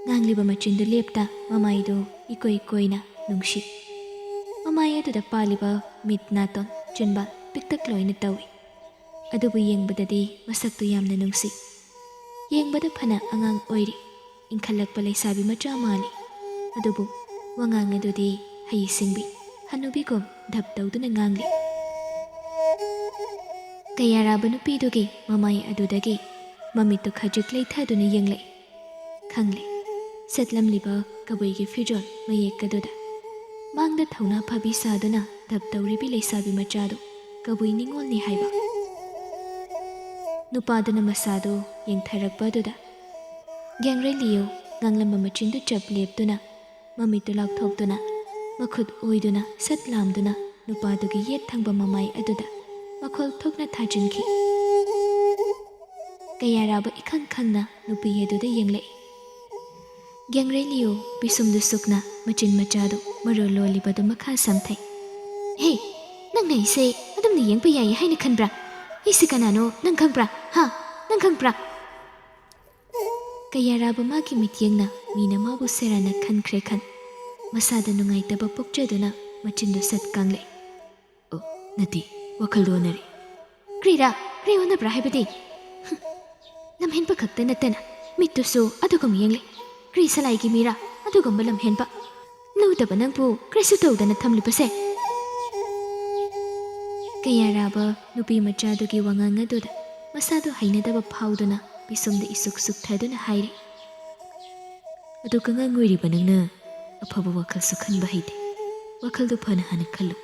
ꯉꯥꯡꯂꯤꯕ ꯃꯆꯤꯟꯗꯨ ꯂꯦꯞꯇ ꯃꯃꯥꯏꯗꯨ ꯏꯀꯣꯏ ꯀꯣꯏꯅ ꯅꯨꯡꯁꯤ ꯃꯃꯥꯏ ꯑꯗꯨꯗ ꯄꯥꯜꯂꯤꯕ ꯃꯤꯠ ꯅꯥꯇꯣꯟ ꯆꯤꯟꯕꯥꯜ ꯄꯤꯛꯇꯛ ꯂꯣꯏꯅ ꯇꯧꯏ꯫ ꯑꯗꯨꯕꯨ ꯌꯦꯡꯕꯗꯗꯤ ꯃꯁꯛꯇꯨ ꯌꯥꯝꯅ ꯅꯨꯡꯁꯤ꯫ ꯌꯦꯡꯕꯗ ꯐꯅ ꯑꯉꯥꯡ ꯑꯣꯏꯔꯤ, ꯏꯟꯈꯠꯂꯛꯄ ꯂꯩꯁꯥꯕꯤ ꯃꯆꯥ ꯃꯥꯜꯂꯤ꯫ ꯑꯗꯨꯕꯨ ꯋꯥꯉꯥꯡ ꯑꯗꯨꯗꯤ ꯍꯩꯁꯤꯡꯕꯤ ꯍꯅꯨꯕꯤꯒꯨꯝ ꯙꯞ ꯇꯧꯗꯨꯅ ꯉꯥꯡꯂꯤ꯫ ꯀꯌꯥꯔꯥꯕ ꯅꯨꯄꯤꯗꯨꯒꯤ ꯃꯃꯥꯏ ꯑꯗꯨꯗꯒꯤ ꯃꯃꯤꯠꯇꯨ ꯈꯖꯤꯛ ꯂꯩꯊꯗꯨꯅ ꯌꯦꯡꯂꯛꯏ꯫ ꯈꯪꯂꯦ, ꯁꯦꯠꯂꯝꯂꯤꯕ ꯀꯕꯨꯏꯒꯤ ꯐꯤꯖꯣꯜ ꯃꯌꯦꯛ ꯑꯗꯨꯗ ꯃꯥꯡꯗ ꯊꯧꯅꯥ ꯐꯥꯕꯤ ꯁꯥꯗꯨꯅ ꯙꯞ ꯇꯧꯔꯤꯕꯤ ꯂꯩꯁꯥꯕꯤ ꯃꯆꯥꯗꯨ ꯀꯕꯨꯏ ꯅꯤꯡꯉꯣꯜꯅꯤ ꯍꯥꯏꯕ꯫ ꯅꯨꯄꯥꯗꯨꯅ ꯃꯁꯥꯗꯨ ꯌꯦꯡꯊꯔꯛꯄ ꯑꯗꯨꯗ ꯒꯦꯡꯔꯩꯂꯤꯌꯨ ꯉꯥꯡꯂꯝꯕ ꯃꯆꯤꯟꯗꯨ ꯆꯞ ꯂꯦꯞꯇꯨꯅ ꯃꯃꯤꯠꯇꯨ ꯂꯥꯎꯊꯣꯛꯇꯨꯅ ꯃꯈꯨꯠ ꯑꯣꯏꯗꯨꯅ ꯁꯠ ꯂꯥꯝꯗꯨꯅ ꯅꯨꯄꯥꯗꯨꯒꯤ ꯌꯦꯠ ꯊꯪꯕ ꯃꯃꯥꯏ ꯑꯗꯨꯗ ꯃꯈꯣꯜ ꯊꯣꯛꯅ ꯊꯥꯖꯤꯟꯈꯤ꯫ ꯀꯌꯥꯔꯥꯕ ꯏꯈꯪ ꯈꯪꯅ ꯅꯨꯄꯤ ꯑꯗꯨꯗ ꯌꯦꯡꯂꯛꯏ꯫ ꯒꯦꯡꯔꯩꯂꯤꯌꯨ ꯄꯤꯁꯨꯝꯗꯨ ꯁꯨꯛꯅ ꯃꯆꯤꯟ ꯃꯆꯥꯗꯨ ꯃꯔꯣ ꯂꯣꯜꯂꯤꯕꯗꯨ ꯃꯈꯥ ꯁꯝꯊꯩ꯫ ꯍꯦ, ꯅꯪꯅ ꯑꯩꯁꯦ ꯑꯗꯨꯝꯅ ꯌꯦꯡꯕ ꯌꯥꯏ ꯍꯥꯏꯅ ꯈꯟꯕ꯭ꯔꯥ? ꯑꯩꯁꯦ ꯀꯅꯥꯅꯣ ꯅꯪ ꯈꯪꯕ꯭ꯔꯥ? ꯅꯪ ꯈꯪꯕ꯭ꯔꯥ? ꯀꯌꯥꯔꯥꯕ ꯃꯥꯒꯤ ꯃꯤꯠꯌꯦꯡꯅ ꯃꯤꯅ ꯃꯥꯕꯨ ꯁꯦꯔꯥꯟꯅ ꯈꯟꯈ꯭ꯔꯦ ꯈꯟ ꯃꯁꯥꯗ ꯅꯨꯡꯉꯥꯏꯇꯕ ꯄꯣꯛꯆꯗꯨꯅ ꯃꯆꯤꯟꯗꯨ ꯁꯠ ꯀꯥꯡꯂꯛꯏ꯫ ꯑꯣ, ꯅꯠꯇꯦ, ꯋꯥꯈꯜꯗꯣ ꯑꯣꯟꯅꯔꯦ꯫ ꯀ꯭ꯔꯤ ꯑꯣꯟꯅꯕ꯭ꯔꯥ ꯍꯥꯏꯕꯗꯤ? ꯂꯝꯍꯦꯟꯕ ꯈꯛꯇ ꯅꯠꯇꯅ ꯃꯤꯠꯇꯨꯁꯨ ꯑꯗꯨꯒꯨꯝ ꯌꯦꯡꯂꯤ꯫ ꯀ꯭ꯔꯤ ꯁꯂꯥꯏꯒꯤ ꯃꯤꯔꯥ ꯑꯗꯨꯒꯨꯝꯕ ꯂꯝꯍꯦꯟꯕ? ꯂꯨꯗꯕ ꯅꯪꯕꯨ ꯀꯔꯤꯁꯨ ꯇꯧꯗꯅ ꯊꯝꯂꯤꯕꯁꯦ? ꯀꯌꯥꯔꯥꯕ ꯅꯨꯄꯤ ꯃꯆꯥꯗꯨꯒꯤ ꯋꯥꯉꯥꯡ ꯑꯗꯨꯗ ꯃꯁꯥꯗꯨ ꯍꯩꯅꯗꯕ ꯐꯥꯎꯗꯨꯅ ꯄꯤꯁꯨꯝꯗ ꯏꯁꯨꯛ ꯁꯨꯛꯊꯗꯨꯅ ꯍꯥꯏꯔꯤ꯫ ꯑꯗꯨ ꯑꯉꯥꯡ ꯑꯣꯏꯔꯤꯕ ꯅꯪꯅ ꯑꯐꯕ ꯋꯥꯈꯜꯁꯨ ꯈꯟꯕ ꯍꯩꯇꯦ꯫ ꯋꯥꯈꯜꯗꯨ ꯐꯅ ꯍꯥꯟꯅ ꯈꯜꯂꯨ꯫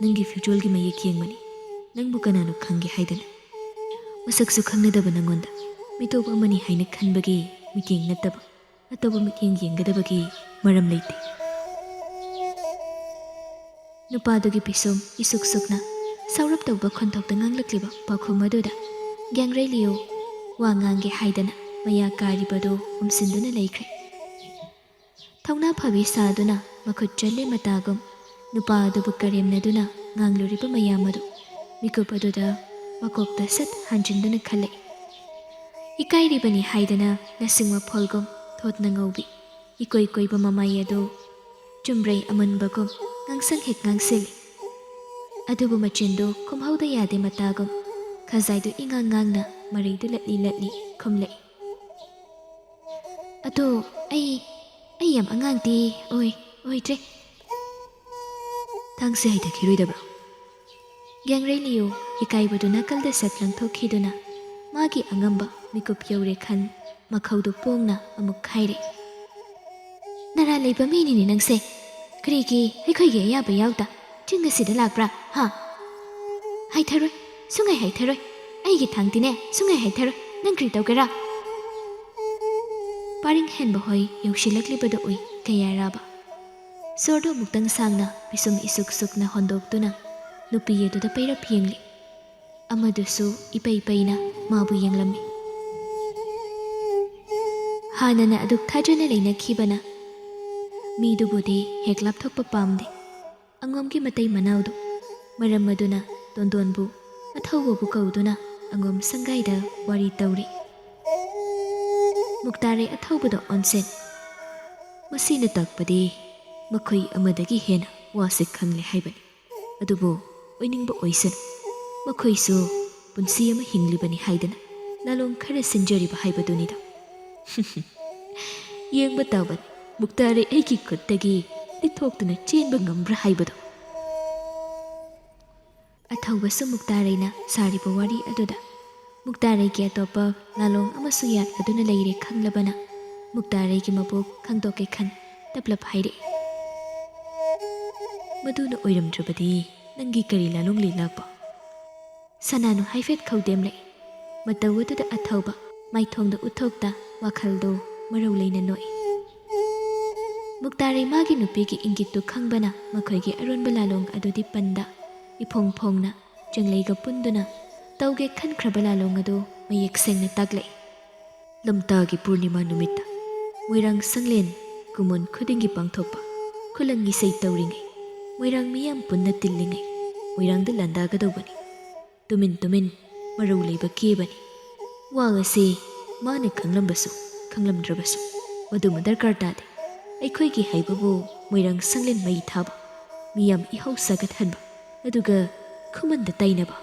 ꯅꯪꯒꯤ ꯐꯤꯖꯣꯜꯒꯤ ꯃꯌꯦꯛ ꯌꯦꯡꯕꯅꯤ ꯅꯪꯕꯨ ꯀꯅꯥꯅꯣ ꯈꯪꯒꯦ ꯍꯥꯏꯗꯅ꯫ ꯃꯁꯛꯁꯨ ꯈꯪꯅꯗꯕ ꯅꯪꯉꯣꯟꯗ ꯃꯤꯇꯣꯞ ꯑꯃꯅꯤ ꯍꯥꯏꯅ ꯈꯟꯕꯒꯤ ꯃꯤꯠꯌꯦꯡ ꯅꯠꯇꯕ ꯑꯇꯣꯞꯄ ꯃꯤꯠꯌꯦꯡ ꯌꯦꯡꯒꯗꯕꯒꯤ ꯃꯔꯝ ꯂꯩꯇꯦ꯫ ꯅꯨꯄꯥꯗꯨꯒꯤ ꯄꯤꯁꯨꯝ ꯏꯁꯨꯛ ꯁꯨꯛꯅ ꯁꯥꯎꯔꯞ ꯇꯧꯕ ꯈꯣꯟꯊꯣꯛꯇ ꯉꯥꯡꯂꯛꯂꯤꯕ ꯄꯥꯎꯈꯨꯝ ꯑꯗꯨꯗ ꯒꯦꯡꯔꯩꯂꯤꯌꯨ ꯋꯥ ꯉꯥꯡꯒꯦ ꯍꯥꯏꯗꯅ ꯃꯌꯥ ꯀꯥꯔꯤꯕꯗꯨ ꯎꯝꯁꯤꯟꯗꯨꯅ ꯂꯩꯈ꯭ꯔꯦ꯫ ꯊꯧꯅꯥ ꯐꯥꯕꯤ ꯁꯥꯗꯨꯅ ꯃꯈꯨꯠ ꯆꯜꯂꯦ ꯃꯇꯥꯒꯨꯝ ꯅꯨꯄꯥ ꯑꯗꯨꯕꯨ ꯀꯔꯦꯝꯅꯗꯨꯅ ꯉꯥꯡꯂꯨꯔꯤꯕ ꯃꯌꯥꯝ ꯑꯗꯨ ꯃꯤꯀꯨꯞ ꯑꯗꯨꯗ ꯃꯀꯣꯛꯇ ꯁꯠ ꯍꯟꯖꯤꯟꯗꯨꯅ ꯈꯜꯂꯛꯏ꯫ ꯏꯀꯥꯏꯔꯤꯕꯅꯤ ꯍꯥꯏꯗꯅ ꯂꯁꯤꯡ ꯃꯐꯣꯜꯒꯨꯝ ꯊꯣꯠꯅ ꯉꯧꯕꯤ ꯏꯀꯣꯏ ꯀꯣꯏꯕ ꯃꯃꯥꯏ ꯑꯗꯨ ꯆꯨꯝꯕ꯭ꯔꯩ ꯑꯃꯨꯟꯕꯒꯨꯝ ꯉꯥꯡꯁꯪ ꯍꯦꯛ ꯉꯥꯡꯁꯤꯜꯂꯤ꯫ ꯑꯗꯨꯕꯨ ꯃꯆꯤꯟꯗꯨ ꯈꯨꯝꯍꯧꯗ ꯌꯥꯗꯦ ꯃꯇꯥꯒꯨꯝ ꯈꯖꯥꯏꯗꯨ ꯏꯉꯥꯡ ꯉꯥꯡꯅ ꯃꯔꯩꯗꯨ ꯂꯠꯂꯤ ꯈꯨꯝꯂꯛꯏ꯫ ꯑꯗꯣ ꯑꯩ ꯌꯥꯝ ꯑꯉꯥꯡꯗꯤ ꯑꯣꯏꯗ꯭ꯔꯦ꯫ ꯊꯥꯡꯁꯦ ꯍꯩꯊꯈꯤꯔꯣꯏꯗꯕ꯭ꯔꯣ? ꯒꯦꯡꯔꯩꯂꯤꯌꯨ ꯏꯀꯥꯏꯕꯗꯨ ꯅꯥꯀꯜꯗ ꯁꯠ ꯂꯪꯊꯣꯛꯈꯤꯗꯨꯅ ꯃꯥꯒꯤ ꯑꯉꯝꯕ ꯃꯤꯀꯨꯞ ꯌꯧꯔꯦ ꯈꯟ ꯃꯈꯧꯗꯨ ꯄꯣꯡꯅ ꯑꯃꯨꯛ ꯈꯥꯏꯔꯦ꯫ ꯅꯔꯥ ꯂꯩꯕ ꯃꯤꯅꯤꯅꯦ ꯅꯪꯁꯦ꯫ ꯀꯔꯤꯒꯤ ꯑꯩꯈꯣꯏꯒꯤ ꯑꯌꯥꯕ ꯌꯥꯎꯗ ꯆꯤꯡ ꯑꯁꯤꯗ ꯂꯥꯛꯄ꯭ꯔꯥ? ꯍꯥꯏꯊꯔꯣꯏ, ꯁꯨꯡꯍꯥꯏ ꯍꯥꯏꯊꯔꯣꯏ꯫ ꯑꯩꯒꯤ ꯊꯥꯡꯗꯤꯅꯦ ꯁꯨꯡꯍꯥꯏ ꯍꯥꯏꯊꯔꯣꯏ꯫ ꯅꯪ ꯀꯔꯤ ꯇꯧꯒꯦꯔꯥ? ꯄꯥꯔꯤꯡ ꯍꯦꯟꯕ ꯍꯣꯏ ꯌꯧꯁꯤꯜꯂꯛꯂꯤꯕꯗꯨ ꯎꯏ ꯀꯌꯥꯔꯥꯕ꯫ ꯁꯣꯔꯗꯨ ꯑꯃꯨꯛꯇꯪ ꯁꯥꯡꯅ ꯄꯤꯁꯨꯝ ꯏꯁꯨꯛ ꯁꯨꯛꯅ ꯍꯣꯟꯗꯣꯛꯇꯨꯅ ꯅꯨꯄꯤ ꯑꯗꯨꯗ ꯄꯩꯔꯞ ꯌꯦꯡꯂꯤ꯫ ꯑꯃꯗꯨꯁꯨ ꯏꯄꯩ ꯄꯩꯅ ꯃꯥꯕꯨ ꯌꯦꯡꯂꯝꯃꯤ꯫ ꯍꯥꯟꯅꯅ ꯑꯗꯨꯛ ꯊꯥꯖꯅ ꯂꯩꯅꯈꯤꯕꯅ ꯃꯤꯗꯨꯕꯨꯗꯤ ꯍꯦꯛ ꯂꯥꯞꯊꯣꯛꯄ ꯄꯥꯝꯗꯦ꯫ ꯑꯉꯣꯝꯒꯤ ꯃꯇꯩ ꯃꯅꯥꯎꯗꯨ ꯃꯔꯝ ꯑꯗꯨꯅ ꯇꯣꯟꯗꯣꯟꯕꯨ ꯑꯊꯧꯕꯕꯨ ꯀꯧꯗꯨꯅ ꯑꯉꯣꯝ ꯁꯪꯒꯥꯏꯗ ꯋꯥꯔꯤ ꯇꯧꯔꯤ꯫ ꯃꯨꯛꯇꯥꯔꯩ ꯑꯊꯧꯕꯗ ꯑꯣꯟꯁꯦꯟ꯫ ꯃꯁꯤꯅ ꯇꯥꯛꯄꯗꯤ ꯃꯈꯣꯏ ꯑꯃꯗꯒꯤ ꯍꯦꯟꯅ ꯋꯥꯁꯦ ꯈꯪꯂꯦ ꯍꯥꯏꯕꯅꯤ꯫ ꯑꯗꯨꯕꯨ ꯑꯣꯏꯅꯤꯡꯕ ꯑꯣꯏꯁꯅꯨ, ꯃꯈꯣꯏꯁꯨ ꯄꯨꯟꯁꯤ ꯑꯃ ꯍꯤꯡꯂꯤꯕꯅꯤ ꯍꯥꯏꯗꯅ ꯂꯥꯂꯣꯡ ꯈꯔ ꯁꯤꯟꯖꯔꯤꯕ ꯍꯥꯏꯕꯗꯨꯅꯤꯗ꯫ ꯌꯦꯡꯕ ꯇꯥꯕꯅꯤ ꯃꯨꯛꯇꯥꯔꯩ ꯑꯩꯒꯤ ꯈꯨꯠꯇꯒꯤ ꯂꯤꯊꯣꯛꯇꯨꯅ ꯆꯦꯟꯕ ꯉꯝꯕ꯭ꯔꯥ ꯍꯥꯏꯕꯗꯣ꯫ ꯑꯊꯧꯕꯁꯨ ꯃꯨꯛꯇꯥꯔꯩꯅ ꯁꯥꯔꯤꯕ ꯋꯥꯔꯤ ꯑꯗꯨꯗ ꯃꯨꯛꯇꯥꯔꯩꯒꯤ ꯑꯇꯣꯞꯄ ꯂꯥꯂꯣꯡ ꯑꯃꯁꯨ ꯌꯥꯠꯂꯗꯨꯅ ꯂꯩꯔꯦ ꯈꯪꯂꯕꯅ ꯃꯨꯛꯇꯥꯔꯩꯒꯤ ꯃꯕꯣꯛ ꯈꯪꯗꯣꯛꯀꯦ ꯈꯟ ꯇꯞꯂꯞ ꯍꯥꯏꯔꯛꯏ꯫ ꯃꯗꯨꯅ ꯑꯣꯏꯔꯝꯗ꯭ꯔꯕꯗꯤ ꯅꯪꯒꯤ ꯀꯔꯤ ꯂꯥꯂꯣꯡ ꯂꯩ ꯂꯥꯛꯄ? ꯁꯅꯥꯅꯨ ꯍꯥꯏꯐꯦꯠ ꯈꯧꯗꯦꯝꯂꯛꯏ꯫ ꯃꯇꯧ ꯑꯗꯨꯗ ꯑꯊꯧꯕ ꯃꯥꯏꯊꯣꯡꯗ ꯎꯠꯊꯣꯛꯇ ꯋꯥꯈꯜꯗꯨ ꯃꯔꯧ ꯂꯩꯅ ꯅꯣꯛꯏ꯫ ꯃꯨꯛꯇꯥꯔꯩ ꯃꯥꯒꯤ ꯅꯨꯄꯤꯒꯤ ꯏꯪꯒꯤꯠꯇꯨ ꯈꯪꯕꯅ ꯃꯈꯣꯏꯒꯤ ꯑꯔꯣꯟꯕ ꯂꯥꯂꯣꯡ ꯑꯗꯨꯗꯤ ꯄꯟꯗ ꯏꯐꯣꯡ ꯐꯣꯡꯅ ꯆꯪꯂꯩꯒ ꯄꯨꯟꯗꯨꯅ ꯇꯧꯒꯦ ꯈꯟꯈ꯭ꯔꯕ ꯂꯥꯂꯣꯡ ꯑꯗꯨ ꯃꯌꯦꯛ ꯁꯦꯡꯅ ꯇꯥꯛꯂꯛꯏ꯫ ꯂꯝꯇꯥꯒꯤ ꯄꯨꯔꯅꯤꯃꯥ ꯅꯨꯃꯤꯠꯇ ꯃꯣꯏꯔꯥꯡ ꯁꯪꯂꯦꯟ ꯀꯨꯝꯑꯣꯟ ꯈꯨꯗꯤꯡꯒꯤ ꯄꯥꯡꯊꯣꯛꯄ ꯈꯨꯂꯪ ꯏꯁꯩ ꯇꯧꯔꯤꯉꯩ ꯃꯣꯏꯔꯥꯡ ꯃꯤꯌꯥꯝ ꯄꯨꯟꯅ ꯇꯤꯜꯂꯤꯉꯩ ꯃꯣꯏꯔꯥꯡꯗ ꯂꯥꯟꯗꯥꯒꯗꯧꯕꯅꯤ꯫ ꯇꯨꯃꯤꯟ ꯇꯨꯃꯤꯟ ꯃꯔꯧ ꯂꯩꯕ ꯀꯦꯕꯅꯤ꯫ ꯋꯥ ꯑꯁꯤ ꯃꯥꯅ ꯈꯪꯂꯝꯕꯁꯨ ꯈꯪꯂꯝꯗ꯭ꯔꯕꯁꯨ ꯃꯗꯨꯃ ꯗꯔꯀꯥꯔ ꯇꯥꯗꯦ꯫ ꯑꯩꯈꯣꯏꯒꯤ ꯍꯩꯕꯕꯨ ꯃꯣꯏꯔꯥꯡ ꯁꯪꯂꯦꯟ ꯃꯩ ꯊꯥꯕ ꯃꯤꯌꯥꯝ ꯏꯍꯧ ꯁꯥꯒꯠꯍꯟꯕ ꯑꯗꯨꯒ ꯈꯨꯃꯟꯗ ꯇꯩꯅꯕ꯫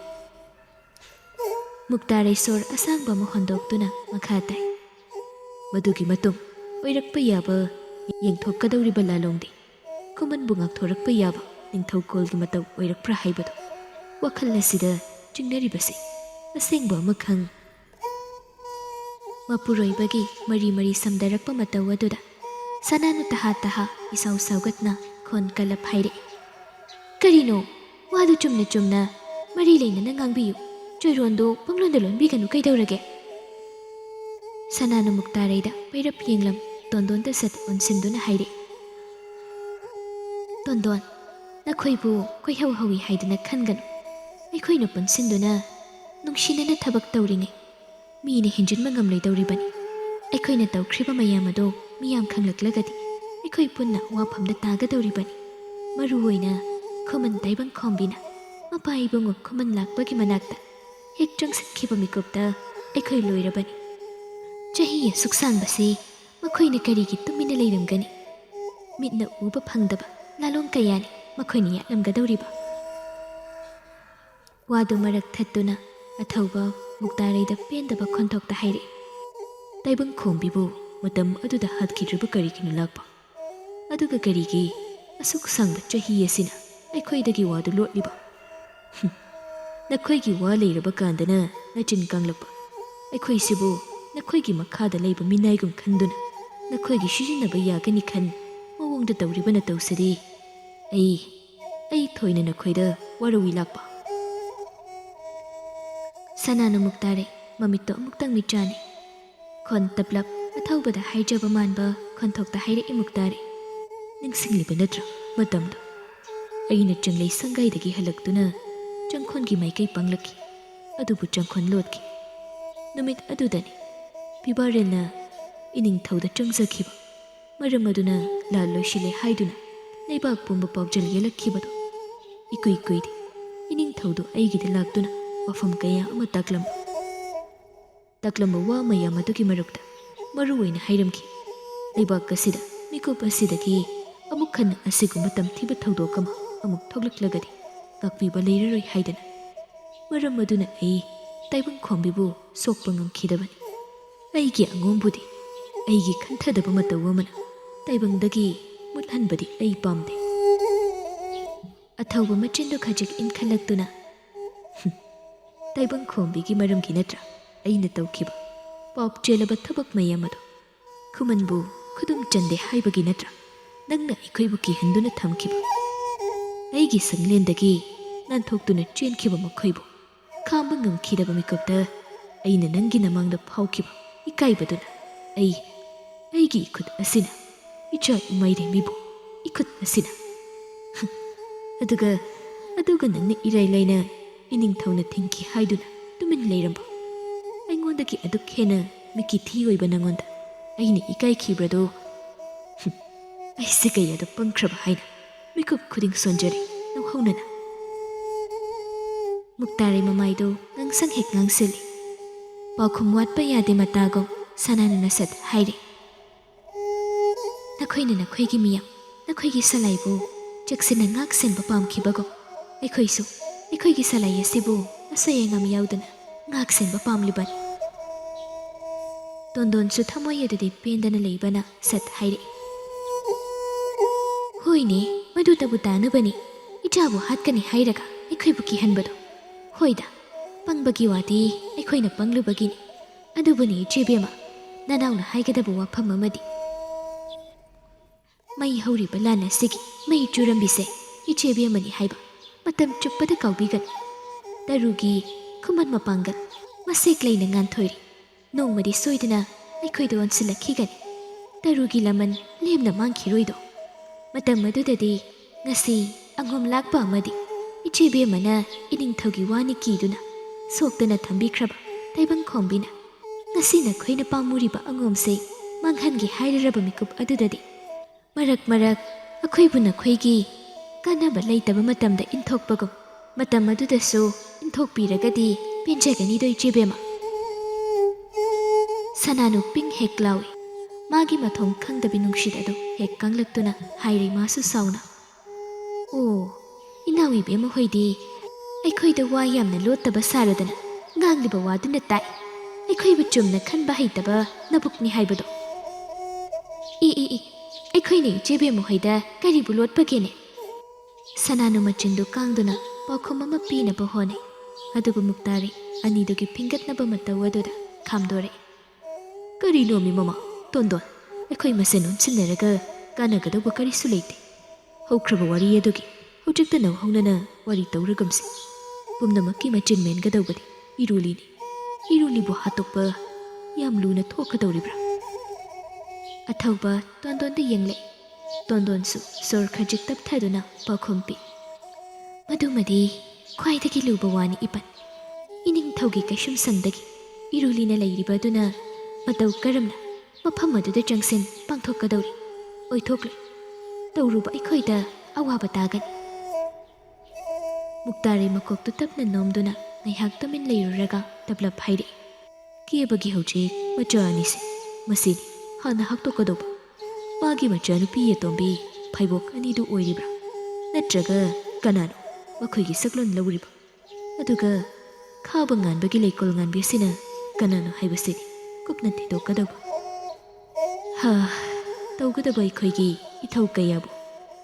ꯃꯨꯛꯇꯥꯔꯩꯁꯣꯔ ꯑꯁꯥꯡꯕ ꯑꯃ ꯍꯣꯟꯗꯣꯛꯇꯨꯅ ꯃꯈꯥ ꯇꯥꯏ꯫ ꯃꯗꯨꯒꯤ ꯃꯇꯨꯡ ꯑꯣꯏꯔꯛꯄ ꯌꯥꯕ ꯌꯦꯡꯊꯣꯛꯀꯗꯧꯔꯤꯕ ꯂꯥꯂꯣꯡꯗꯤ ꯈꯨꯃꯟꯕꯨ ꯉꯥꯛꯊꯣꯔꯛꯄ ꯌꯥꯕ ꯅꯤꯡꯊꯧꯀꯣꯜꯒꯤ ꯃꯇꯧ ꯑꯣꯏꯔꯛꯄ꯭ꯔꯥ ꯍꯥꯏꯕꯗꯨ ꯋꯥꯈꯜ ꯑꯁꯤꯗ ꯆꯤꯡꯅꯔꯤꯕꯁꯤ ꯑꯁꯦꯡꯕ ꯑꯃꯈꯪ ꯃꯄꯨꯔꯣꯏꯕꯒꯤ ꯃꯔꯤ ꯃꯔꯤ ꯁꯝꯗꯔꯛꯄ ꯃꯇꯧ ꯑꯗꯨꯗ ꯁꯅꯥꯅꯨ ꯇꯍꯥ ꯇꯍꯥ ꯏꯁꯥꯎ ꯁꯥꯎꯒꯠꯅ ꯈꯣꯟ ꯀꯜꯂꯞ ꯍꯥꯏꯔꯛꯏ꯫ ꯀꯔꯤꯅꯣ ꯋꯥꯗꯨ ꯆꯨꯝꯅ ꯆꯨꯝꯅ ꯃꯔꯤ ꯂꯩꯅꯅ ꯉꯥꯡꯕꯤꯌꯨ, ꯆꯣꯏꯔꯣꯟꯗꯣ ꯄꯪꯂꯣꯟꯗ ꯂꯣꯟꯕꯤꯒꯅꯨ ꯀꯩꯗꯧꯔꯒꯦ? ꯁꯅꯥꯅꯨ ꯃꯨꯛꯇꯥꯔꯩꯗ ꯄꯩꯔꯞ ꯌꯦꯡꯂꯝ ꯇꯣꯟꯗꯣꯟꯗ ꯁꯠ ꯑꯣꯟꯁꯤꯟꯗꯨꯅ ꯍꯥꯏꯔꯛꯏ꯫ ꯇꯣꯟꯗꯣꯟ, ꯅꯈꯣꯏꯕꯨ ꯀꯣꯏꯍꯧ ꯍꯧꯏ ꯍꯥꯏꯗꯨꯅ ꯈꯟꯒꯅꯨ꯫ ꯑꯩꯈꯣꯏꯅ ꯄꯨꯟꯁꯤꯟꯗꯨꯅ ꯅꯨꯡꯁꯤꯅꯅ ꯊꯕꯛ ꯇꯧꯔꯤꯉꯩ ꯃꯤꯅ ꯍꯦꯟꯖꯤꯟꯕ ꯉꯝꯂꯣꯏꯗꯧꯔꯤꯕꯅꯤ꯫ ꯑꯩꯈꯣꯏꯅ ꯇꯧꯈ꯭ꯔꯤꯕ ꯃꯌꯥꯝ ꯑꯗꯣ ꯃꯤꯌꯥꯝ ꯈꯪꯂꯛꯂꯒꯗꯤ ꯑꯩꯈꯣꯏ ꯄꯨꯟꯅ ꯋꯥꯐꯝꯗ ꯇꯥꯒꯗꯧꯔꯤꯕꯅꯤ꯫ ꯃꯔꯨ ꯑꯣꯏꯅ ꯈꯨꯃꯟ ꯇꯥꯏꯕꯪꯈꯣꯝꯕꯤꯅ ꯃꯄꯥ ꯏꯕꯨꯡꯉꯣ ꯈꯨꯃꯟ ꯂꯥꯛꯄꯒꯤ ꯃꯅꯥꯛꯇ ꯍꯦꯛ ꯆꯪꯁꯤꯟꯈꯤꯕ ꯃꯤꯀꯨꯞꯇ ꯑꯩꯈꯣꯏ ꯂꯣꯏꯔꯕꯅꯤ꯫ ꯆꯍꯤ ꯑꯁꯨꯛ ꯁꯥꯡꯕꯁꯤ ꯃꯈꯣꯏꯅ ꯀꯔꯤꯒꯤ ꯇꯨꯃꯤꯟꯅ ꯂꯩꯔꯝꯒꯅꯤ? ꯃꯤꯠꯅ ꯎꯕ ꯐꯪꯗꯕ ꯂꯥꯂꯣꯡ ꯀꯌꯥꯅꯤ ꯃꯈꯣꯏꯅ ꯌꯥꯠꯂꯝꯒꯗꯧꯔꯤꯕ꯫ ꯋꯥꯗꯨ ꯃꯔꯛ ꯊꯠꯇꯨꯅ ꯑꯊꯧꯕ ꯃꯨꯛꯇꯥꯔꯩꯗ ꯄꯦꯟꯗꯕ ꯈꯣꯟꯊꯣꯛꯇ ꯍꯥꯏꯔꯛꯏ꯫ ꯇꯥꯏꯕꯪꯈꯣꯝꯕꯤꯕꯨ ꯃꯇꯝ ꯑꯗꯨꯗ ꯍꯥꯠꯈꯤꯗ꯭ꯔꯤꯕ ꯀꯔꯤꯒꯤꯅꯣ ꯂꯥꯛꯄ? ꯑꯗꯨꯒ ꯀꯔꯤꯒꯤ ꯑꯁꯨꯛ ꯁꯥꯡꯕ ꯆꯍꯤ ꯑꯁꯤꯅ ꯑꯩꯈꯣꯏꯗꯒꯤ ꯋꯥꯗꯨ ꯂꯣꯠꯂꯤꯕ? ꯅꯈꯣꯏꯒꯤ ꯋꯥ ꯂꯩꯔꯕ ꯀꯥꯟꯗꯅ ꯅꯆꯤꯟ ꯀꯥꯡꯂꯛꯄ ꯑꯩꯈꯣꯏꯁꯤꯕꯨ ꯅꯈꯣꯏꯒꯤ ꯃꯈꯥꯗ ꯂꯩꯕ ꯃꯤꯅꯥꯏꯒꯨꯝ ꯈꯟꯗꯨꯅ ꯅꯈꯣꯏꯒꯤ ꯁꯤꯖꯤꯟꯅꯕ ꯌꯥꯒꯅꯤ ꯈꯟ ꯃꯑꯣꯡꯗ ꯇꯧꯔꯤꯕ ꯅꯇꯧꯁꯤꯗꯤ ꯑꯩ ꯊꯣꯏꯅ ꯅꯈꯣꯏꯗ ꯋꯥꯔꯧꯏ ꯂꯥꯛꯄ꯫ ꯁꯅꯥꯅꯨ ꯃꯨꯛꯇꯥꯔꯩ ꯃꯃꯤꯠꯇꯣ ꯑꯃꯨꯛꯇꯪ ꯃꯤꯠꯆꯥꯅꯩ꯫ ꯈꯣꯟ ꯇꯞꯂꯞ ꯑꯊꯧꯕꯗ ꯍꯥꯏꯖꯕ ꯃꯥꯟꯕ ꯈꯣꯟꯊꯣꯛꯇ ꯍꯥꯏꯔꯛꯏ ꯃꯨꯛꯇꯥꯔꯩ꯫ ꯅꯤꯡꯁꯤꯡꯂꯤꯕ ꯅꯠꯇ꯭ꯔꯥ ꯃꯇꯝꯗꯣ? ꯑꯩꯅ ꯆꯪꯂꯩ ꯁꯪꯒꯥꯏꯗꯒꯤ ꯍꯜꯂꯛꯇꯨꯅ ꯆꯪꯈꯣꯟꯒꯤ ꯃꯥꯏꯀꯩ ꯄꯥꯡꯂꯛꯈꯤ, ꯑꯗꯨꯕꯨ ꯆꯪꯈꯣꯟ ꯂꯣꯠꯈꯤ꯫ ꯅꯨꯃꯤꯠ ꯑꯗꯨꯗꯅꯤ ꯄꯤꯕꯥꯔꯦꯜꯅ ꯏꯅꯤꯡꯊꯧꯗ ꯆꯪꯖꯈꯤꯕ, ꯃꯔꯝ ꯑꯗꯨꯅ ꯂꯥꯜ ꯂꯣꯏꯁꯤꯜꯂꯦ ꯍꯥꯏꯗꯨꯅ ꯂꯩꯕꯥꯛ ꯄꯨꯝꯕ ꯄꯥꯎꯖꯦꯜ ꯌꯦꯜꯂꯛꯈꯤꯕꯗꯣ꯫ ꯏꯀꯨꯏ ꯀꯨꯏꯗꯦ ꯏꯅꯤꯡꯊꯧꯗꯣ ꯑꯩꯒꯤꯗ ꯂꯥꯛꯇꯨꯅ ꯋꯥꯐꯝ ꯀꯌꯥ ꯑꯃ ꯇꯥꯛꯂꯝꯕ ꯋꯥ ꯃꯌꯥꯝ ꯑꯗꯨꯒꯤ ꯃꯔꯛꯇ ꯃꯔꯨ ꯑꯣꯏꯅ ꯍꯥꯏꯔꯝꯈꯤ, ꯂꯩꯕꯥꯛ ꯑꯁꯤꯗ ꯃꯤꯀꯨꯞ ꯑꯁꯤꯗꯒꯤ ꯑꯃꯨꯛ ꯍꯟꯅ ꯑꯁꯤꯒꯨꯝꯕ ꯇꯝꯊꯤꯕ ꯊꯧꯗꯣꯛ ꯑꯃ ꯑꯃꯨꯛ ꯊꯣꯛꯂꯛꯂꯒꯗꯤ ꯉꯥꯛꯄꯤꯕ ꯂꯩꯔꯔꯣꯏ ꯍꯥꯏꯗꯅ꯫ ꯃꯔꯝ ꯑꯗꯨꯅ ꯑꯩ ꯇꯥꯏꯕꯪꯈꯣꯝꯕꯤꯕꯨ ꯁꯣꯛꯄ ꯉꯝꯈꯤꯗꯕꯅꯤ꯫ ꯑꯩꯒꯤ ꯑꯉꯣꯝꯕꯨꯗꯤ ꯑꯩꯒꯤ ꯈꯟꯊꯗꯕ ꯃꯇꯧ ꯑꯃꯅ ꯇꯥꯏꯕꯪꯗꯒꯤ ꯃꯨꯠꯍꯟꯕꯗꯤ ꯑꯩ ꯄꯥꯝꯗꯦ꯫ ꯑꯊꯧꯕ ꯃꯆꯤꯟꯗꯨ ꯈꯖꯤꯛ ꯏꯟꯈꯠꯂꯛꯇꯨꯅ ꯇꯥꯏꯕꯪꯈꯣꯝꯕꯤꯒꯤ ꯃꯔꯝꯒꯤ ꯅꯠꯇ꯭ꯔꯥ ꯑꯩꯅ ꯇꯧꯈꯤꯕ ꯄꯥꯞ ꯆꯦꯜꯂꯕ ꯊꯕꯛ ꯃꯌꯥꯝ ꯑꯗꯣ? ꯈꯨꯃꯟꯕꯨ ꯈꯨꯗꯨꯝ ꯆꯟꯗꯦ ꯍꯥꯏꯕꯒꯤ ꯅꯠꯇ꯭ꯔꯥ ꯅꯪꯅ ꯑꯩꯈꯣꯏꯕꯨ ꯀꯤꯍꯟꯗꯨꯅ ꯊꯝꯈꯤꯕ? ꯑꯩꯒꯤ ꯁꯪꯂꯦꯟꯗꯒꯤ ꯅꯥꯟꯊꯣꯛꯇꯨꯅ ꯆꯦꯟꯈꯤꯕ ꯃꯈꯣꯏꯕꯨ ꯈꯥꯝꯕ ꯉꯝꯈꯤꯗꯕ ꯃꯤꯀꯨꯞꯇ ꯑꯩꯅ ꯅꯪꯒꯤ ꯅꯃꯥꯡꯗ ꯐꯥꯎꯈꯤꯕ ꯏꯀꯥꯏꯕꯗꯨꯅ ꯑꯩꯒꯤ ꯏꯈꯨꯠ ꯑꯁꯤꯅ ꯏꯆꯥ ꯏꯃꯥꯏꯔꯦꯝꯕꯤꯕꯨ ꯏꯈꯨꯠ ꯑꯁꯤꯅ ꯑꯗꯨꯒ ꯅꯪꯅ ꯏꯔꯥꯏ ꯂꯥꯏꯅ ꯏꯅꯤꯡꯊꯧꯅ ꯊꯤꯡꯈꯤ ꯍꯥꯏꯗꯨꯅ ꯇꯨꯃꯤꯟ ꯂꯩꯔꯝꯕ? ꯑꯩꯉꯣꯟꯗꯒꯤ ꯑꯗꯨꯛ ꯍꯦꯟꯅ ꯃꯤꯀꯤꯊꯤ ꯑꯣꯏꯕ ꯅꯪꯉꯣꯟꯗ ꯑꯩꯅ ꯏꯀꯥꯏꯈꯤꯕ꯭ꯔꯗꯣ? ꯑꯩꯁꯦ ꯀꯌꯥꯗ ꯄꯪꯈ꯭ꯔꯕ ꯍꯥꯏꯅ ꯃꯤꯀꯨꯞ ꯈꯨꯗꯤꯡ ꯁꯣꯟꯖꯔꯤ ꯅꯧꯍꯧꯅꯅ꯫ ꯃꯨꯛꯇꯥꯔꯩ ꯃꯃꯥꯏꯗꯣ ꯉꯥꯡꯁꯪ ꯍꯦꯛ ꯉꯥꯡꯁꯤꯜꯂꯤ꯫ ꯄꯥꯎꯈꯨꯝ ꯋꯥꯠꯄ ꯌꯥꯗꯦ ꯃꯇꯥꯒꯨꯝ ꯁꯅꯥꯅꯨꯅ ꯁꯠ ꯍꯥꯏꯔꯦ꯫ ꯅꯈꯣꯏꯅ ꯅꯈꯣꯏꯒꯤ ꯃꯤꯌꯥꯝ ꯅꯈꯣꯏꯒꯤ ꯁꯂꯥꯏꯕꯨ ꯆꯦꯛꯁꯤꯟꯅ ꯉꯥꯛ ꯁꯦꯟꯕ ꯄꯥꯝꯈꯤꯕꯒꯨꯝ ꯑꯩꯈꯣꯏꯁꯨ ꯑꯩꯈꯣꯏꯒꯤ ꯁꯂꯥꯏ ꯑꯁꯤꯕꯨ ꯑꯁꯣꯏ ꯑꯉꯥꯝ ꯌꯥꯎꯗꯅ ꯉꯥꯛ ꯁꯦꯟꯕ ꯄꯥꯝꯂꯤꯕꯅꯤ꯫ ꯇꯣꯟꯗꯣꯟꯁꯨ ꯊꯃꯣꯏ ꯑꯗꯨꯗꯤ ꯄꯦꯟꯗꯅ ꯂꯩꯕꯅ ꯁꯠ ꯍꯥꯏꯔꯛꯏ꯫ ꯍꯣꯏꯅꯦ, ꯃꯗꯨꯇꯕꯨ ꯇꯥꯅꯕꯅꯤ ꯏꯆꯥꯕꯨ ꯍꯥꯠꯀꯅꯤ ꯍꯥꯏꯔꯒ ꯑꯩꯈꯣꯏꯕꯨ ꯀꯤꯍꯟꯕꯗꯣ꯫ ꯍꯣꯏꯗ, ꯄꯪꯕꯒꯤ ꯋꯥꯗꯤ ꯑꯩꯈꯣꯏꯅ ꯄꯪꯂꯨꯕꯒꯤꯅꯤ꯫ ꯑꯗꯨꯕꯨꯅꯤ ꯏꯆꯦꯕꯦꯝꯃ, ꯅꯅꯥꯎꯅ ꯍꯥꯏꯒꯗꯕ ꯋꯥꯐꯝ ꯑꯃꯗꯤ ꯃꯩ ꯍꯧꯔꯤꯕ ꯂꯥꯟ ꯑꯁꯤꯒꯤ ꯃꯩ ꯆꯨꯔꯝꯕꯤꯁꯦ ꯏꯆꯦꯕꯦꯝꯃꯅꯤ ꯍꯥꯏꯕ ꯃꯇꯝ ꯆꯨꯞꯄꯗ ꯀꯥꯎꯕꯤꯒꯅꯨ꯫ ꯇꯔꯨꯒꯤ ꯈꯨꯃꯟ ꯃꯄꯥꯡꯒꯜ ꯃꯁꯦꯛ ꯂꯩꯅ ꯉꯥꯟꯊꯣꯏꯔꯤ꯫ ꯅꯣꯡꯃꯗꯤ ꯁꯣꯏꯗꯅ ꯑꯩꯈꯣꯏꯗ ꯑꯣꯟꯁꯤꯜꯂꯛꯈꯤꯒꯅꯤ꯫ ꯇꯔꯨꯒꯤ ꯂꯃꯟ ꯂꯦꯝꯅ ꯃꯥꯡꯈꯤꯔꯣꯏꯗꯣ꯫ ꯃꯇꯝ ꯑꯗꯨꯗꯗꯤ ꯉꯁꯤ ꯑꯉꯣꯝ ꯂꯥꯛꯄ ꯑꯃꯗꯤ ꯏꯆꯦꯕꯦꯝꯃꯅ ꯏꯅꯤꯡꯊꯧꯒꯤ ꯋꯥꯅꯤ ꯀꯤꯗꯨꯅ ꯁꯣꯛꯇꯅ ꯊꯝꯕꯤꯈ꯭ꯔꯕ ꯇꯥꯏꯕꯪꯈꯣꯝꯕꯤꯅ ꯉꯁꯤ ꯅꯈꯣꯏꯅ ꯄꯥꯝꯃꯨꯔꯤꯕ ꯑꯉꯣꯝꯁꯦ ꯃꯥꯡꯍꯟꯒꯦ ꯍꯥꯏꯔꯔꯕ ꯃꯤꯀꯨꯞ ꯑꯗꯨꯗꯗꯤ ꯃꯔꯛ ꯑꯩꯈꯣꯏꯕꯨ ꯅꯈꯣꯏꯒꯤ ꯀꯥꯟꯅꯕ ꯂꯩꯇꯕ ꯃꯇꯝꯗ ꯏꯟꯊꯣꯛꯄꯒꯨꯝ ꯃꯇꯝ ꯑꯗꯨꯗꯁꯨ ꯏꯟꯊꯣꯛꯄꯤꯔꯒꯗꯤ ꯄꯦꯟꯖꯒꯅꯤꯗꯣ ꯏꯆꯦꯕꯦꯝꯃ꯫ ꯁꯅꯥꯅꯨ ꯄꯤꯡ ꯍꯦꯛ ꯂꯥꯎꯏ꯫ ꯃꯥꯒꯤ ꯃꯊꯣꯡ ꯈꯪꯗꯕꯤ ꯅꯨꯡꯁꯤꯠ ꯑꯗꯨ ꯍꯦꯛ ꯀꯪꯂꯛꯇꯨꯅ ꯍꯥꯏꯔꯦ ꯃꯥꯁꯨ ꯁꯥꯎꯅ꯫ ꯑꯣ ꯏꯅꯥꯎ ꯏꯕꯦꯝꯃ ꯍꯣꯏꯗꯤ ꯑꯩꯈꯣꯏꯗ ꯋꯥ ꯌꯥꯝꯅ ꯂꯣꯠꯇꯕ ꯁꯥꯔꯗꯅ ꯉꯥꯡꯂꯤꯕ ꯋꯥꯗꯨꯅ ꯇꯥꯏ ꯑꯩꯈꯣꯏꯕꯨ ꯆꯨꯝꯅ ꯈꯟꯕ ꯍꯩꯇꯕ ꯅꯕꯨꯛꯅꯤ ꯍꯥꯏꯕꯗꯣ ꯏ ꯑꯩꯈꯣꯏꯅ ꯏꯆꯦꯕꯦꯝꯃ ꯍꯣꯏꯗ ꯀꯔꯤꯕꯨ ꯂꯣꯠꯄꯒꯦꯅꯦ ꯁꯅꯥꯅꯨ ꯃꯆꯤꯟꯗꯨ ꯀꯥꯡꯗꯨꯅ ꯄꯥꯎꯈꯨꯝ ꯑꯃ ꯄꯤꯅꯕ ꯍꯣꯠꯅꯩ ꯑꯗꯨꯕꯨ ꯃꯨꯛꯇꯥꯔꯤ ꯑꯅꯤꯗꯨꯒꯤ ꯐꯤꯡꯒꯠꯅꯕ ꯃꯇꯧ ꯑꯗꯨꯗ ꯈꯥꯝꯗꯣꯔꯛꯏ ꯀꯔꯤꯅꯣꯃꯤ ꯃꯃꯥ ꯇꯣꯟꯗꯣꯟ ꯑꯩꯈꯣꯏ ꯃꯁꯦꯟ ꯑꯣꯟꯁꯤꯟꯅꯔꯒ ꯀꯥꯟꯅꯒꯗꯧꯕ ꯀꯔꯤꯁꯨ ꯂꯩꯇꯦ ꯍꯧꯈ꯭ꯔꯕ ꯋꯥꯔꯤ ꯑꯗꯨꯒꯤ ꯍꯧꯖꯤꯛꯇ ꯅꯧꯍꯧꯅꯅ ꯋꯥꯔꯤ ꯇꯧꯔꯒꯨꯝꯁꯤ ꯄꯨꯝꯅꯃꯛꯀꯤ ꯃꯆꯤꯟ ꯃꯦꯟꯒꯗꯧꯕꯗꯤ ꯏꯔꯨꯂꯤꯅꯤ ꯏꯔꯨꯂꯤꯕꯨ ꯍꯥꯠꯇꯣꯛꯄ ꯌꯥꯝ ꯂꯨꯅ ꯊꯣꯛꯀꯗꯧꯔꯤꯕ꯭ꯔꯥ ꯑꯊꯧꯕ ꯇꯣꯟꯗꯣꯟꯗ ꯌꯦꯡꯂꯛꯏ ꯇꯣꯟꯗꯣꯟꯁꯨ ꯁꯣꯔ ꯈꯖꯤꯛ ꯇꯞꯊꯗꯨꯅ ꯄꯥꯎꯈꯨꯝ ꯄꯤ ꯃꯗꯨꯃꯗꯤ ꯈ꯭ꯋꯥꯏꯗꯒꯤ ꯂꯨꯕ ꯋꯥꯅꯤ ꯏꯄꯟ ꯏꯅꯤꯡꯊꯧꯒꯤ ꯀꯩꯁꯨꯝꯁꯪꯗꯒꯤ ꯏꯔꯨꯂꯤꯅ ꯂꯩꯔꯤꯕ ꯑꯗꯨꯅ ꯃꯇꯧ ꯀꯔꯝꯅ ꯃꯐꯝ ꯑꯗꯨꯗ ꯆꯪꯁꯤꯟ ꯄꯥꯡꯊꯣꯛꯀꯗꯧꯔꯤ ꯑꯣꯏꯊꯣꯛꯂꯣꯏ ꯇꯧꯔꯨꯕ ꯑꯩꯈꯣꯏꯗ ꯑꯋꯥꯕ ꯇꯥꯒꯅꯤ ꯃꯨꯛꯇꯥꯔꯤ ꯃꯀꯣꯛꯇꯨ ꯇꯞꯅ ꯅꯣꯝꯗꯨꯅ ꯉꯥꯏꯍꯥꯛ ꯇꯨꯃꯤꯟ ꯂꯩꯔꯨꯔꯒ ꯇꯞꯂꯞ ꯍꯥꯏꯔꯛꯏ ꯀꯦꯕꯒꯤ ꯍꯧꯖꯤꯛ ꯃꯆꯥ ꯑꯅꯤꯁꯦ ꯃꯁꯤꯅꯤ ꯍꯥꯟꯅ ꯍꯥꯛꯇꯣꯛꯀꯗꯧꯕ ꯃꯥꯒꯤ ꯃꯆꯥꯅꯨꯄꯤ ꯑꯇꯣꯝꯕꯤ ꯐꯩꯕꯣꯛ ꯑꯅꯤꯗꯨ ꯑꯣꯏꯔꯤꯕ꯭ꯔꯥ ꯅꯠꯇ꯭ꯔꯒ ꯀꯅꯥꯅꯣ ꯃꯈꯣꯏꯒꯤ ꯁꯛꯂꯣꯟ ꯂꯧꯔꯤꯕ ꯑꯗꯨꯒ ꯈꯥꯕ ꯉꯥꯟꯕꯒꯤ ꯂꯩꯀꯣꯜ ꯉꯥꯟꯕꯤ ꯑꯁꯤꯅ ꯀꯅꯥꯅꯣ ꯍꯥꯏꯕꯁꯤꯗꯤ ꯀꯨꯞꯅ ꯊꯤꯗꯣꯛꯀꯗꯧꯕ ꯇꯧꯒꯗꯕ ꯑꯩꯈꯣꯏꯒꯤ ꯏꯊꯧ ꯀꯌꯥꯕꯨ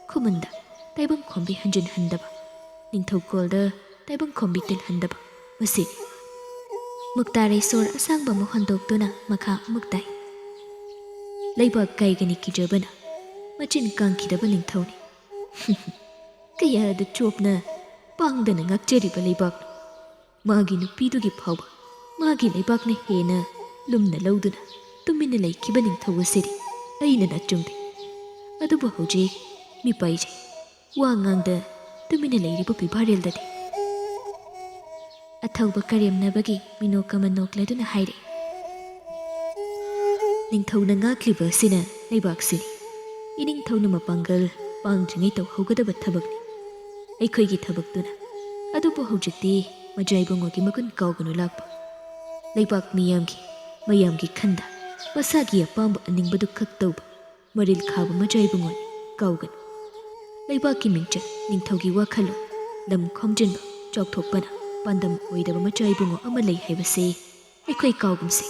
ꯈꯨꯃꯟꯗ ꯇꯥꯏꯕꯪ ꯈꯣꯝꯕꯤ ꯍꯟꯖꯤꯟꯍꯟꯗꯕ ꯅꯤꯡꯊꯧꯀꯣꯜꯗ ꯇꯥꯏꯕꯪ ꯈꯣꯝꯕꯤ ꯇꯤꯜꯍꯟꯗꯕ ꯃꯁꯤꯅꯤ ꯃꯨꯛꯇꯥꯔꯩ ꯁꯣꯔ ꯑꯁꯥꯡꯕ ꯑꯃ ꯍꯣꯟꯗꯣꯛꯇꯨꯅ ꯃꯈꯥ ꯑꯃꯨꯛ ꯇꯥꯏ ꯂꯩꯕꯥꯛ ꯀꯥꯏꯒꯅꯤ ꯀꯤꯖꯕꯅ ꯃꯆꯤꯟ ꯀꯥꯡꯈꯤꯗꯕ ꯅꯤꯡꯊꯧꯅꯤ ꯀꯌꯥꯗ ꯆꯣꯞꯅ ꯄꯥꯡꯗꯅ ꯉꯥꯛꯆꯔꯤꯕ ꯂꯩꯕꯥꯛꯅꯣ ꯃꯥꯒꯤ ꯅꯨꯄꯤꯗꯨꯒꯤ ꯐꯥꯎꯕ ꯃꯥꯒꯤ ꯂꯩꯕꯥꯛꯅ ꯍꯦꯟꯅ ꯂꯨꯝꯅ ꯂꯧꯗꯨꯅ ꯇꯨꯃꯤꯟꯅ ꯂꯩꯈꯤꯕ ꯅꯤꯡꯊꯧ ꯑꯁꯤꯗꯤ ꯑꯩꯅ ꯅꯆꯨꯡꯗꯦ ꯑꯗꯨꯕꯨ ꯍꯧꯖꯤꯛ ꯃꯤꯄꯥꯏꯖꯩ ꯋꯥ ꯉꯥꯡꯗ ꯇꯨꯃꯤꯟꯅ ꯂꯩꯔꯤꯕ ꯄꯤꯕꯥꯔꯦꯜꯗꯗꯤ ꯑꯊꯧꯕ ꯀꯔꯦꯝꯅꯕꯒꯤ ꯃꯤꯅꯣꯛ ꯑꯃ ꯅꯣꯛꯂꯗꯨꯅ ꯍꯥꯏꯔꯛꯏ ꯅꯤꯡꯊꯧꯅ ꯉꯥꯛꯂꯤꯕ ꯑꯁꯤꯅ ꯂꯩꯕꯥꯛꯁꯤꯅꯤ ꯏꯅꯤꯡꯊꯧꯅ ꯃꯄꯥꯡꯒꯜ ꯄꯥꯡꯗ꯭ꯔꯤꯉꯩ ꯇꯧꯍꯧꯒꯗꯕ ꯊꯕꯛꯅꯤ ꯑꯩꯈꯣꯏꯒꯤ ꯊꯕꯛꯇꯨꯅ ꯑꯗꯨꯕꯨ ꯍꯧꯖꯤꯛꯇꯤ ꯃꯖꯥꯏꯕꯨꯡꯉꯣꯒꯤ ꯃꯒꯨꯟ ꯀꯥꯎꯒꯅꯨ ꯂꯥꯛꯄ ꯂꯩꯕꯥꯛ ꯃꯌꯥꯝꯒꯤ ꯈꯟꯗ ꯃꯁꯥꯒꯤ ꯑꯄꯥꯝꯕ ꯑꯅꯤꯡꯕꯗꯨ ꯈꯛ ꯇꯧꯕ ꯃꯔꯤꯜ ꯈꯥꯕ ꯃꯖꯥꯏꯕꯨꯡꯉꯣꯅꯤ ꯀꯥꯎꯒꯅꯨ ꯂꯩꯕꯥꯛꯀꯤ ꯃꯤꯡꯆꯠ ꯅꯤꯡꯊꯧꯒꯤ ꯋꯥꯈꯜꯂꯣꯟ ꯂꯝ ꯈꯣꯝꯖꯤꯟꯕ ꯆꯥꯎꯊꯣꯛꯄꯅ ꯄꯥꯟꯗꯝ ꯑꯣꯏꯗꯕ ꯃꯆꯥꯏꯕꯨꯡꯉꯣ ꯑꯃ ꯂꯩ ꯍꯥꯏꯕꯁꯦ ꯑꯩꯈꯣꯏ ꯀꯥꯎꯒꯨꯝꯁꯤ